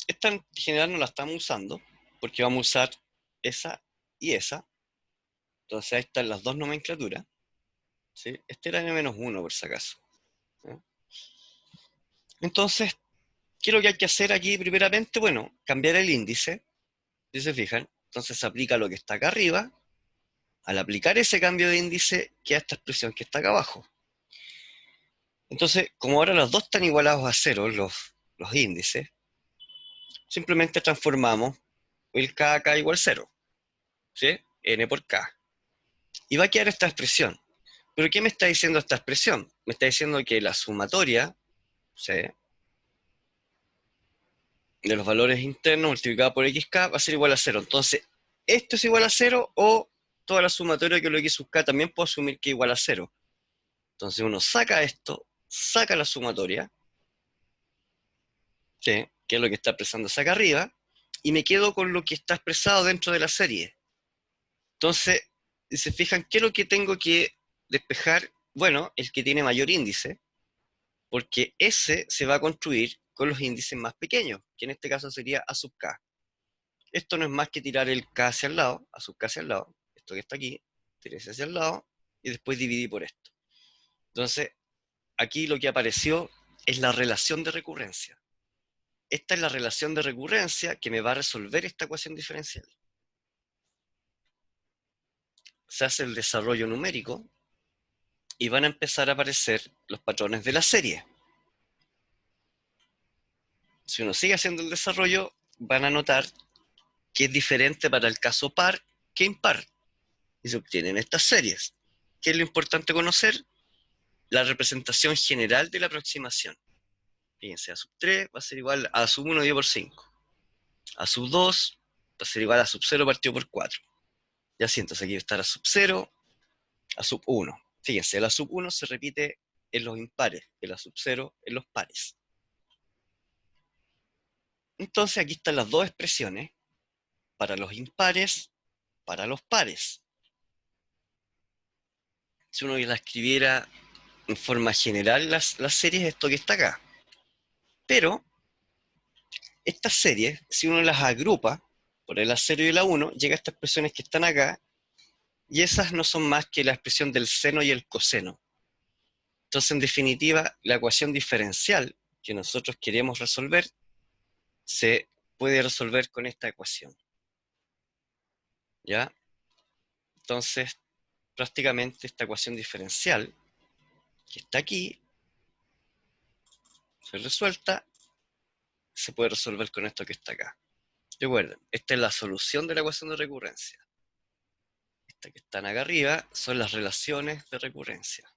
esta en general no la estamos usando, porque vamos a usar esa y esa. Entonces ahí están las dos nomenclaturas, ¿sí? Este era n-1 por si acaso, ¿sí? Entonces, ¿qué es lo que hay que hacer aquí primeramente? Bueno, cambiar el índice, si se fijan. Entonces se aplica lo que está acá arriba. Al aplicar ese cambio de índice, queda esta expresión que está acá abajo. Entonces, como ahora los dos están igualados a cero, los índices, simplemente transformamos el k acá igual cero, ¿sí? N por k. Y va a quedar esta expresión. ¿Pero qué me está diciendo esta expresión? Me está diciendo que la sumatoria, ¿sí?, de los valores internos multiplicada por xk va a ser igual a cero. Entonces, esto es igual a cero, o toda la sumatoria que lo x sub k también puedo asumir que es igual a cero. Entonces uno saca esto, saca la sumatoria, ¿sí?, que es lo que está expresando acá arriba, y me quedo con lo que está expresado dentro de la serie. Entonces, si se fijan, ¿qué es lo que tengo que despejar? Bueno, el que tiene mayor índice, porque ese se va a construir con los índices más pequeños, que en este caso sería a sub k. Esto no es más que tirar el k hacia el lado, a sub k hacia el lado, esto que está aquí, tiré hacia el lado, y después dividí por esto. Entonces, aquí lo que apareció es la relación de recurrencia. Esta es la relación de recurrencia que me va a resolver esta ecuación diferencial. Se hace el desarrollo numérico y van a empezar a aparecer los patrones de la serie. Si uno sigue haciendo el desarrollo, van a notar que es diferente para el caso par que impar. Y se obtienen estas series. ¿Qué es lo importante conocer? La representación general de la aproximación. Fíjense, a sub 3 va a ser igual a sub 1 dividido por 5. A sub 2 va a ser igual a sub 0 partido por 4. Y así, entonces aquí va a estar a sub 0, a sub 1. Fíjense, la sub 1 se repite en los impares, y la sub 0 en los pares. Entonces aquí están las dos expresiones para los impares, para los pares. Si uno la escribiera en forma general, las series, esto que está acá. Pero estas series, si uno las agrupa por el A0 y el A1, llega a estas expresiones que están acá, y esas no son más que la expresión del seno y el coseno. Entonces, en definitiva, la ecuación diferencial que nosotros queremos resolver se puede resolver con esta ecuación. ¿Ya? Entonces, prácticamente esta ecuación diferencial que está aquí, se resuelta, se puede resolver con esto que está acá. Recuerden, esta es la solución de la ecuación de recurrencia. Esta que están acá arriba son las relaciones de recurrencia.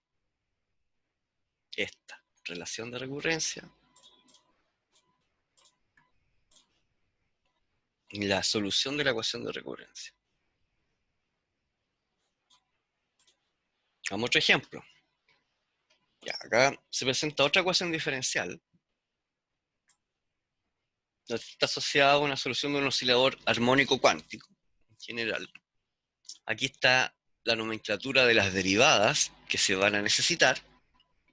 Esta, relación de recurrencia. Y la solución de la ecuación de recurrencia. Vamos a otro ejemplo. Ya, acá se presenta otra ecuación diferencial. Está asociada a una solución de un oscilador armónico cuántico, en general. Aquí está la nomenclatura de las derivadas que se van a necesitar,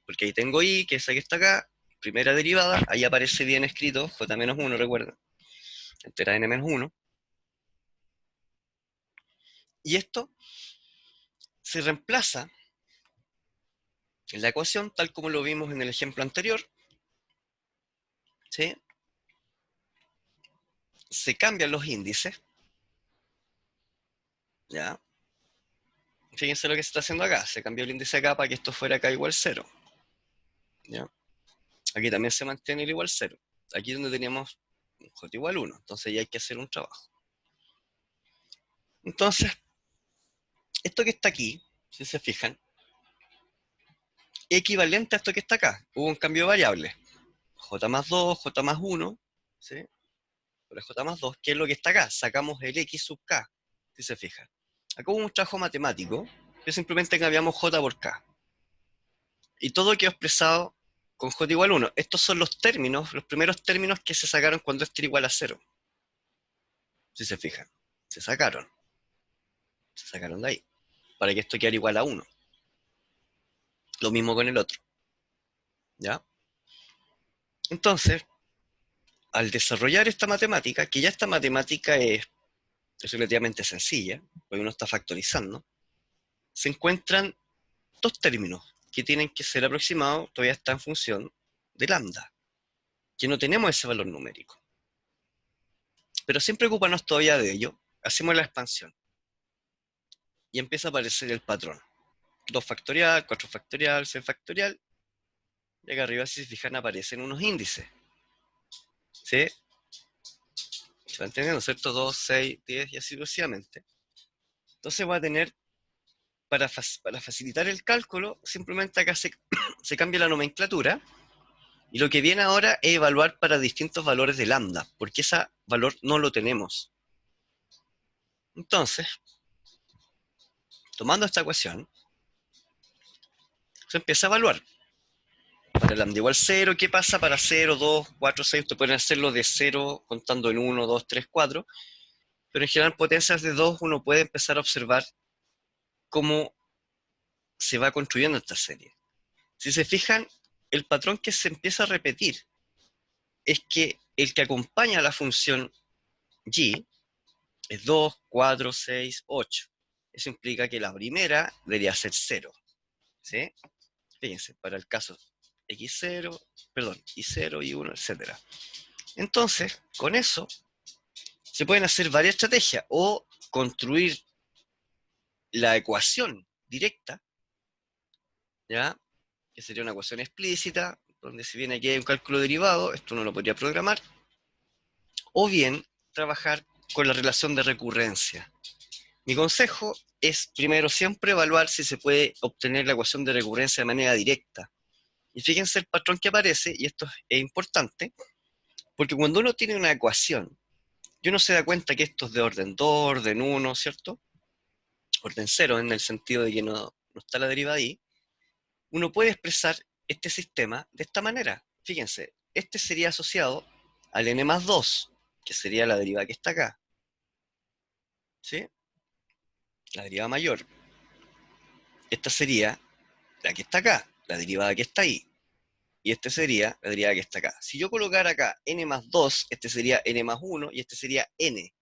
porque ahí tengo I, que es la que está acá, primera derivada, ahí aparece bien escrito, J-1, recuerden, entera N-1. Y esto se reemplaza en la ecuación, tal como lo vimos en el ejemplo anterior, ¿sí? Se cambian los índices, ¿ya? Fíjense lo que se está haciendo acá, se cambió el índice acá para que esto fuera acá igual 0, ¿ya? Aquí también se mantiene el igual 0. Aquí es donde teníamos j igual 1, entonces ya hay que hacer un trabajo. Entonces, esto que está aquí, si se fijan, es equivalente a esto que está acá. Hubo un cambio de variable. J más 2, J más 1, ¿sí? Por el J más 2, que es lo que está acá. Sacamos el X sub K, si se fijan. Acá hubo un trabajo matemático, que simplemente cambiamos J por K. Y todo quedó expresado con J igual 1. Estos son los términos, los primeros términos que se sacaron cuando esto era igual a 0. Si se fijan. Se sacaron de ahí. Para que esto quedara igual a 1. Lo mismo con el otro. ¿Ya? Entonces, al desarrollar esta matemática, que ya esta matemática es relativamente sencilla, porque uno está factorizando, se encuentran dos términos que tienen que ser aproximados, todavía está en función de lambda, que no tenemos ese valor numérico. Pero sin preocuparnos todavía de ello, hacemos la expansión. Y empieza a aparecer el patrón. 2 factorial, 4 factorial, 6 factorial. Y acá arriba, si se fijan, aparecen unos índices. ¿Sí? ¿Se va entendiendo, cierto? 2, 6, 10 y así sucesivamente. Entonces va a tener, para facilitar el cálculo, simplemente acá se cambia la nomenclatura. Y lo que viene ahora es evaluar para distintos valores de lambda, porque ese valor no lo tenemos. Entonces, tomando esta ecuación, se empieza a evaluar. Para lambda igual 0, ¿qué pasa para 0, 2, 4, 6? Ustedes pueden hacerlo de 0 contando en 1, 2, 3, 4. Pero en general, potencias de 2 uno puede empezar a observar cómo se va construyendo esta serie. Si se fijan, el patrón que se empieza a repetir es que el que acompaña a la función y es 2, 4, 6, 8. Eso implica que la primera debería ser 0. ¿Sí? Fíjense, para el caso x0, perdón, y0, y1, etc. Entonces, con eso, se pueden hacer varias estrategias o construir la ecuación directa, ¿ya? Que sería una ecuación explícita, donde si bien aquí hay un cálculo derivado, esto uno lo podría programar, o bien trabajar con la relación de recurrencia. Mi consejo es primero siempre evaluar si se puede obtener la ecuación de recurrencia de manera directa. Y fíjense el patrón que aparece, y esto es importante, porque cuando uno tiene una ecuación, y uno se da cuenta que esto es de orden 2, orden 1, ¿cierto? Orden 0 en el sentido de que no está la deriva ahí, uno puede expresar este sistema de esta manera. Fíjense, este sería asociado al n más 2, que sería la deriva que está acá. ¿Sí? La deriva mayor. Esta sería la que está acá, la derivada que está ahí. Y este sería la derivada que está acá. Si yo colocara acá n más 2, este sería n más 1 y este sería n.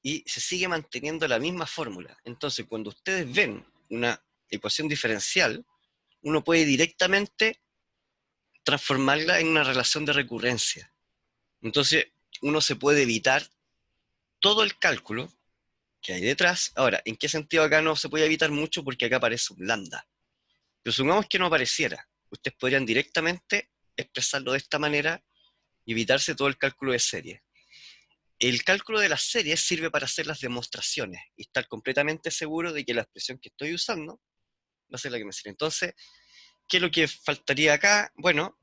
Y se sigue manteniendo la misma fórmula. Entonces, cuando ustedes ven una ecuación diferencial, uno puede directamente transformarla en una relación de recurrencia. Entonces, uno se puede evitar todo el cálculo que hay detrás. Ahora, ¿en qué sentido acá no se puede evitar mucho? Porque acá aparece un lambda. Pero supongamos que no apareciera. Ustedes podrían directamente expresarlo de esta manera y evitarse todo el cálculo de serie. El cálculo de las series sirve para hacer las demostraciones y estar completamente seguro de que la expresión que estoy usando va a ser la que me sirve. Entonces, ¿qué es lo que faltaría acá? Bueno,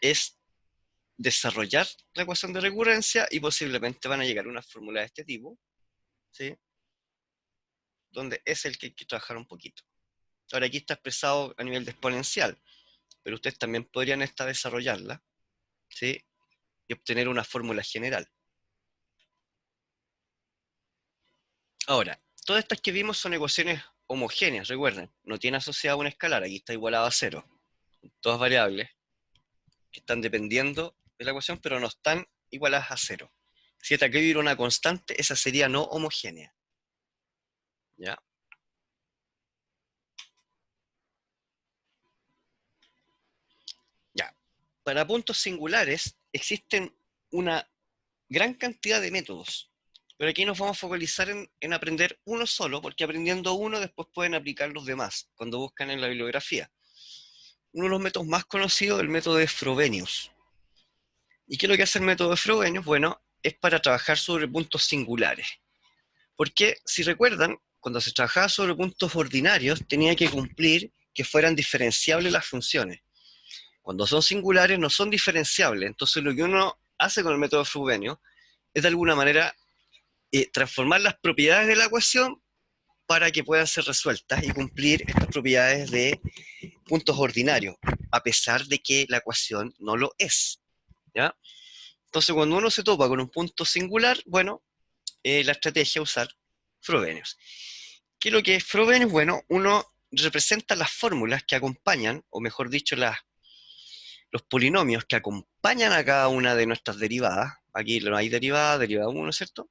es desarrollar la ecuación de recurrencia y posiblemente van a llegar a una fórmula de este tipo, ¿sí? Donde es el que hay que trabajar un poquito. Ahora aquí está expresado a nivel de exponencial, pero ustedes también podrían desarrollarla, ¿sí? Y obtener una fórmula general. Ahora, todas estas que vimos son ecuaciones homogéneas, recuerden, no tiene asociado un escalar, aquí está igualado a cero. Todas variables que están dependiendo de la ecuación, pero no están igualadas a cero. Si esta que hubiera una constante, esa sería no homogénea. ¿Ya? Ya. Para puntos singulares existen una gran cantidad de métodos, pero aquí nos vamos a focalizar en aprender uno solo, porque aprendiendo uno después pueden aplicar los demás cuando buscan en la bibliografía. Uno de los métodos más conocidos es el método de Frobenius. ¿Y qué es lo que hace el método de Frobenius? Bueno, es para trabajar sobre puntos singulares. Porque, si recuerdan, cuando se trabajaba sobre puntos ordinarios, tenía que cumplir que fueran diferenciables las funciones. Cuando son singulares, no son diferenciables. Entonces, lo que uno hace con el método de Frobenius es, de alguna manera, transformar las propiedades de la ecuación para que puedan ser resueltas y cumplir estas propiedades de puntos ordinarios, a pesar de que la ecuación no lo es. ¿Ya? Entonces, cuando uno se topa con un punto singular, bueno, la estrategia es usar Frobenius. ¿Qué es lo que es Frobenius? Bueno, uno representa las fórmulas que acompañan, o mejor dicho, los polinomios que acompañan a cada una de nuestras derivadas. Aquí no hay derivada, derivada 1, ¿cierto?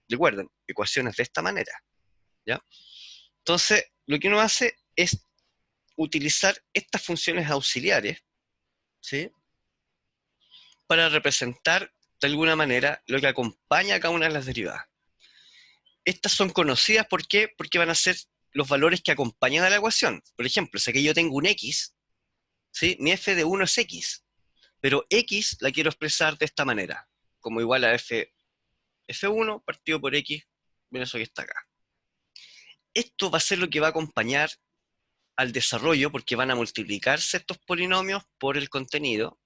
Recuerden, ecuaciones de esta manera, ¿ya? Entonces, lo que uno hace es utilizar estas funciones auxiliares, ¿sí? Para representar de alguna manera lo que acompaña a cada una de las derivadas. Estas son conocidas, ¿por qué? Porque van a ser los valores que acompañan a la ecuación. Por ejemplo, si aquí yo tengo un x, ¿sí? Mi f de 1 es x, pero x la quiero expresar de esta manera, como igual a f1 partido por x menos eso que está acá. Esto va a ser lo que va a acompañar al desarrollo, porque van a multiplicarse estos polinomios por el contenido,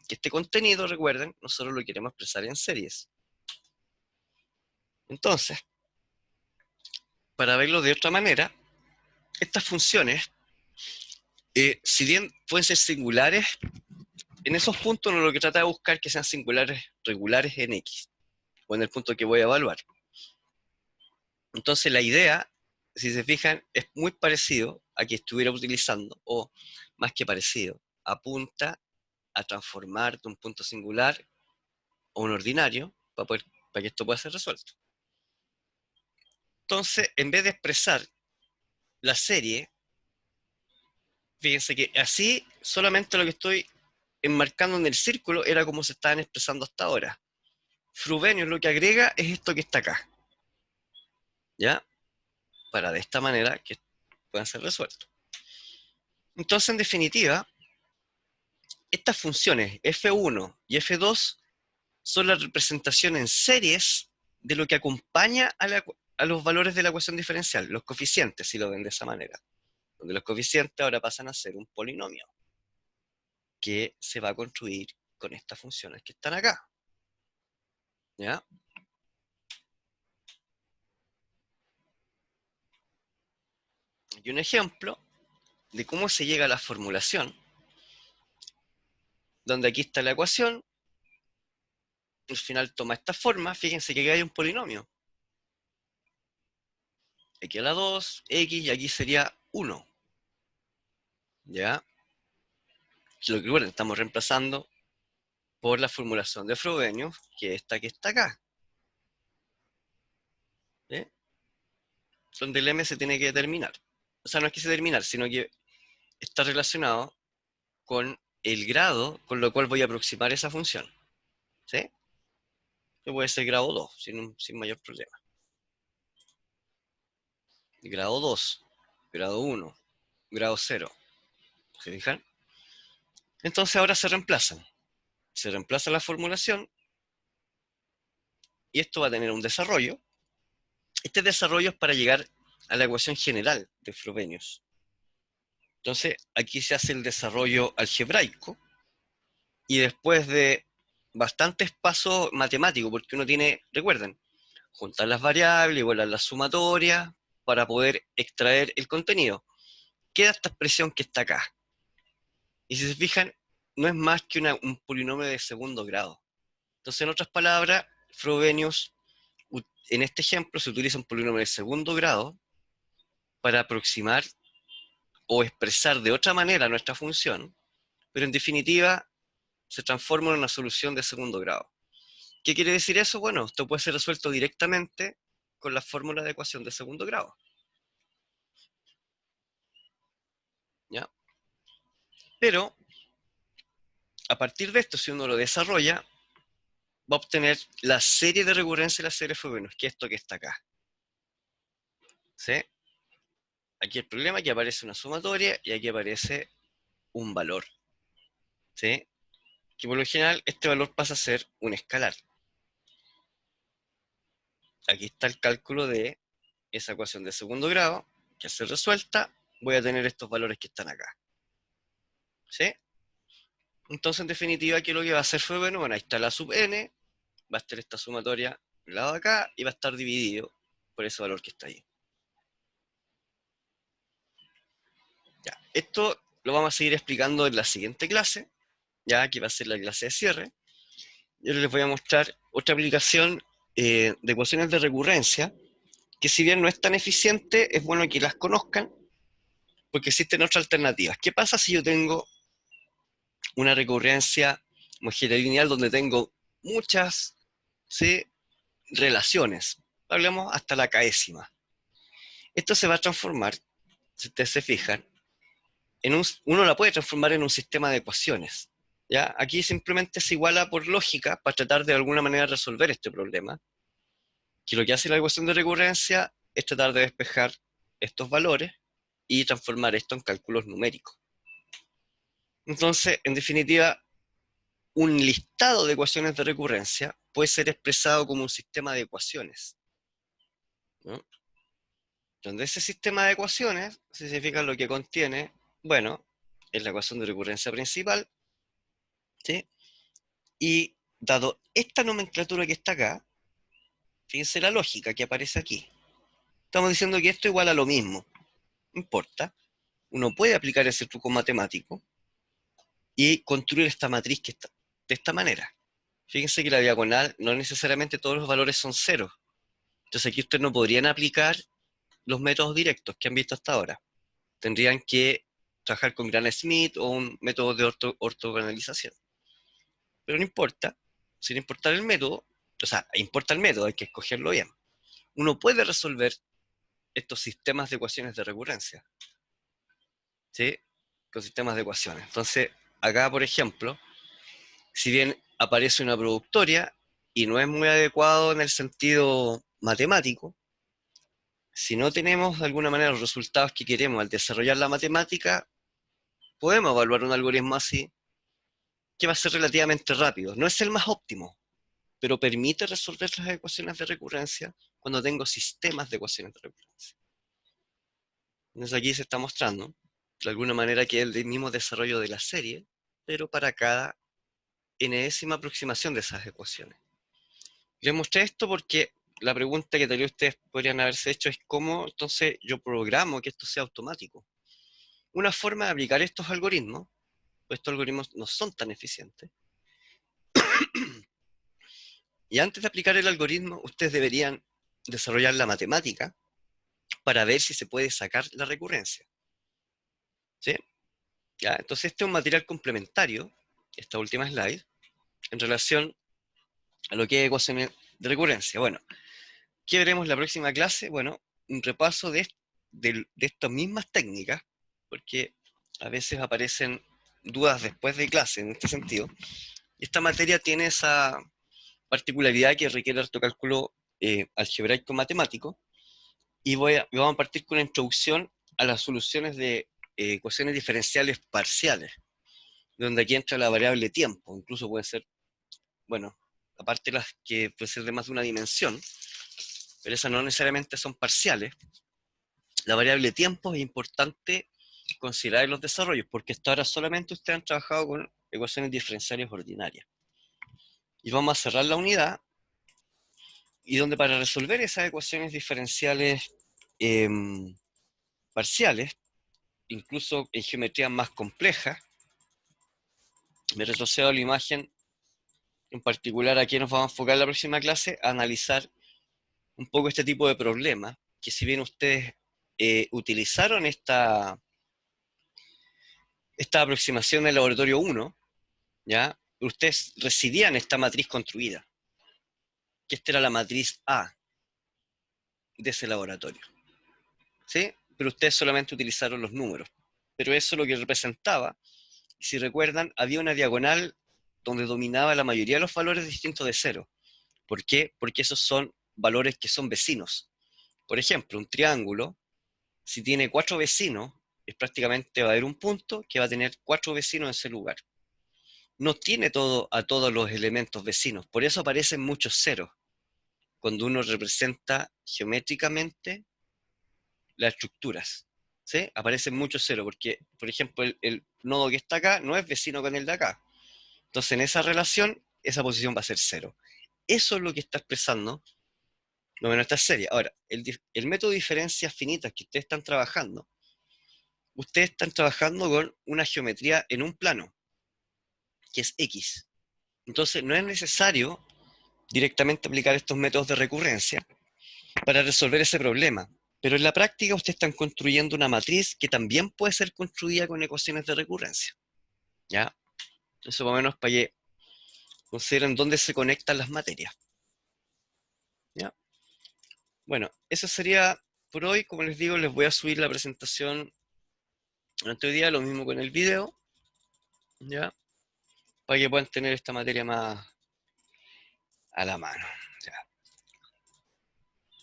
que este contenido, recuerden, nosotros lo queremos expresar en series. Entonces, para verlo de otra manera, estas funciones, si bien pueden ser singulares, en esos puntos uno lo que trata de buscar que sean singulares regulares en x, o en el punto que voy a evaluar. Entonces la idea, si se fijan, es muy parecido a que estuviera utilizando, o más que parecido, apunta a transformar de un punto singular a un ordinario para que esto pueda ser resuelto. Entonces, en vez de expresar la serie, fíjense que así solamente lo que estoy enmarcando en el círculo era como se estaban expresando hasta ahora. Frobenius lo que agrega es esto que está acá, ¿ya? Para de esta manera que puedan ser resueltos. Entonces, en definitiva, estas funciones f1 y f2 son la representación en series de lo que acompaña a los valores de la ecuación diferencial, los coeficientes, si lo ven de esa manera. Donde los coeficientes ahora pasan a ser un polinomio que se va a construir con estas funciones que están acá. ¿Ya? Y un ejemplo de cómo se llega a la formulación, donde aquí está la ecuación, al final toma esta forma, fíjense que aquí hay un polinomio. Aquí a la 2, x, y aquí sería 1. ¿Ya? Lo que recuerden, estamos reemplazando por la formulación de Frobenius, que es esta que está acá. Donde el m se tiene que determinar. O sea, no es que se determinar, sino que está relacionado con el grado con lo cual voy a aproximar esa función. ¿Sí? Que puede ser grado 2, sin mayor problema. Grado 2, grado 1, grado 0. ¿Se fijan? Entonces ahora se reemplazan. Se reemplaza la formulación y esto va a tener un desarrollo. Este desarrollo es para llegar a la ecuación general de Frobenius. Entonces aquí se hace el desarrollo algebraico y después de bastantes pasos matemáticos, porque uno tiene, recuerden, juntar las variables, igualar las sumatorias para poder extraer el contenido. Queda esta expresión que está acá. Y si se fijan, no es más que un polinomio de segundo grado. Entonces, en otras palabras, Frobenius, en este ejemplo, se utiliza un polinomio de segundo grado para aproximar o expresar de otra manera nuestra función, pero en definitiva se transforma en una solución de segundo grado. ¿Qué quiere decir eso? Bueno, esto puede ser resuelto directamente con la fórmula de ecuación de segundo grado. ¿Ya? Pero, a partir de esto, si uno lo desarrolla, va a obtener la serie de recurrencia de la serie Frobenius, que es esto que está acá. ¿Sí? Aquí el problema es que aparece una sumatoria y aquí aparece un valor. ¿Sí? Que por lo general este valor pasa a ser un escalar. Aquí está el cálculo de esa ecuación de segundo grado, que al ser resuelta voy a tener estos valores que están acá. ¿Sí? Entonces, en definitiva, aquí lo que va a hacer Frobenius, bueno, ahí está la sub n, va a estar esta sumatoria al lado de acá y va a estar dividido por ese valor que está ahí. Ya, esto lo vamos a seguir explicando en la siguiente clase, ya que va a ser la clase de cierre. Yo les voy a mostrar otra aplicación de ecuaciones de recurrencia, que si bien no es tan eficiente, es bueno que las conozcan, porque existen otras alternativas. ¿Qué pasa si yo tengo una recurrencia homogénea donde tengo muchas, ¿sí?, relaciones? Hablemos hasta la késima. Esto se va a transformar, si ustedes se fijan, uno la puede transformar en un sistema de ecuaciones. ¿Ya? Aquí simplemente se iguala por lógica para tratar de alguna manera resolver este problema, que lo que hace la ecuación de recurrencia es tratar de despejar estos valores y transformar esto en cálculos numéricos. Entonces, en definitiva, un listado de ecuaciones de recurrencia puede ser expresado como un sistema de ecuaciones, ¿no? Donde ese sistema de ecuaciones significa lo que contiene, bueno, es la ecuación de recurrencia principal, ¿sí? Y dado esta nomenclatura que está acá, fíjense la lógica que aparece aquí. Estamos diciendo que esto igual a lo mismo, no importa. Uno puede aplicar ese truco matemático y construir esta matriz que está de esta manera. Fíjense que la diagonal no necesariamente todos los valores son ceros. Entonces aquí ustedes no podrían aplicar los métodos directos que han visto hasta ahora. Tendrían que trabajar con Gram Smith o un método de ortogonalización. Pero no importa, sin importar el método, o sea, importa el método, hay que escogerlo bien. Uno puede resolver estos sistemas de ecuaciones de recurrencia, ¿sí? Con sistemas de ecuaciones. Entonces, acá, por ejemplo, si bien aparece una productoria y no es muy adecuado en el sentido matemático, si no tenemos de alguna manera los resultados que queremos al desarrollar la matemática, podemos evaluar un algoritmo así, que va a ser relativamente rápido. No es el más óptimo, pero permite resolver las ecuaciones de recurrencia cuando tengo sistemas de ecuaciones de recurrencia. Entonces aquí se está mostrando, de alguna manera, que es el mismo desarrollo de la serie, pero para cada enésima aproximación de esas ecuaciones. Les mostré esto porque la pregunta que tal vez ustedes podrían haberse hecho es cómo entonces yo programo que esto sea automático. Una forma de aplicar estos algoritmos, pues estos algoritmos no son tan eficientes, y antes de aplicar el algoritmo, ustedes deberían desarrollar la matemática para ver si se puede sacar la recurrencia. ¿Sí? ¿Ya? Entonces este es un material complementario, esta última slide, en relación a lo que es ecuaciones de recurrencia. Bueno, ¿qué veremos en la próxima clase? Bueno, un repaso de estas mismas técnicas, porque a veces aparecen dudas después de clase en este sentido. Esta materia tiene esa particularidad que requiere harto cálculo algebraico matemático, y vamos a partir con una introducción a las soluciones de ecuaciones diferenciales parciales, donde aquí entra la variable tiempo, incluso puede ser, bueno, aparte de las que puede ser de más de una dimensión, pero esas no necesariamente son parciales. La variable tiempo es importante considerar en los desarrollos, porque hasta ahora solamente ustedes han trabajado con ecuaciones diferenciales ordinarias. Y vamos a cerrar la unidad, y donde para resolver esas ecuaciones diferenciales eh, parciales, incluso en geometrías más complejas, me retrocedo a la imagen, en particular aquí nos vamos a enfocar en la próxima clase, a analizar un poco este tipo de problemas, que si bien ustedes utilizaron esta aproximación del laboratorio 1, ¿ya? Ustedes recibían esta matriz construida, que esta era la matriz A de ese laboratorio, ¿sí? Pero ustedes solamente utilizaron los números. Pero eso lo que representaba, si recuerdan, había una diagonal donde dominaba la mayoría de los valores distintos de cero. ¿Por qué? Porque esos son valores que son vecinos. Por ejemplo, un triángulo, si tiene 4 vecinos, es prácticamente va a haber un punto que va a tener 4 vecinos en ese lugar. No tiene a todos los elementos vecinos, por eso aparecen muchos ceros cuando uno representa geométricamente las estructuras. ¿Sí? Aparecen muchos ceros, porque, por ejemplo, el nodo que está acá no es vecino con el de acá. Entonces, en esa relación, esa posición va a ser cero. Eso es lo que está expresando no menos esta serie. Ahora, el método de diferencias finitas que ustedes están trabajando con una geometría en un plano, que es X. Entonces, no es necesario directamente aplicar estos métodos de recurrencia para resolver ese problema. Pero en la práctica ustedes están construyendo una matriz que también puede ser construida con ecuaciones de recurrencia. ¿Ya? Eso más o menos para que consideren dónde se conectan las materias. ¿Ya? Bueno, eso sería por hoy. Como les digo, les voy a subir la presentación durante hoy día, lo mismo con el video, ¿ya? Para que puedan tener esta materia más a la mano.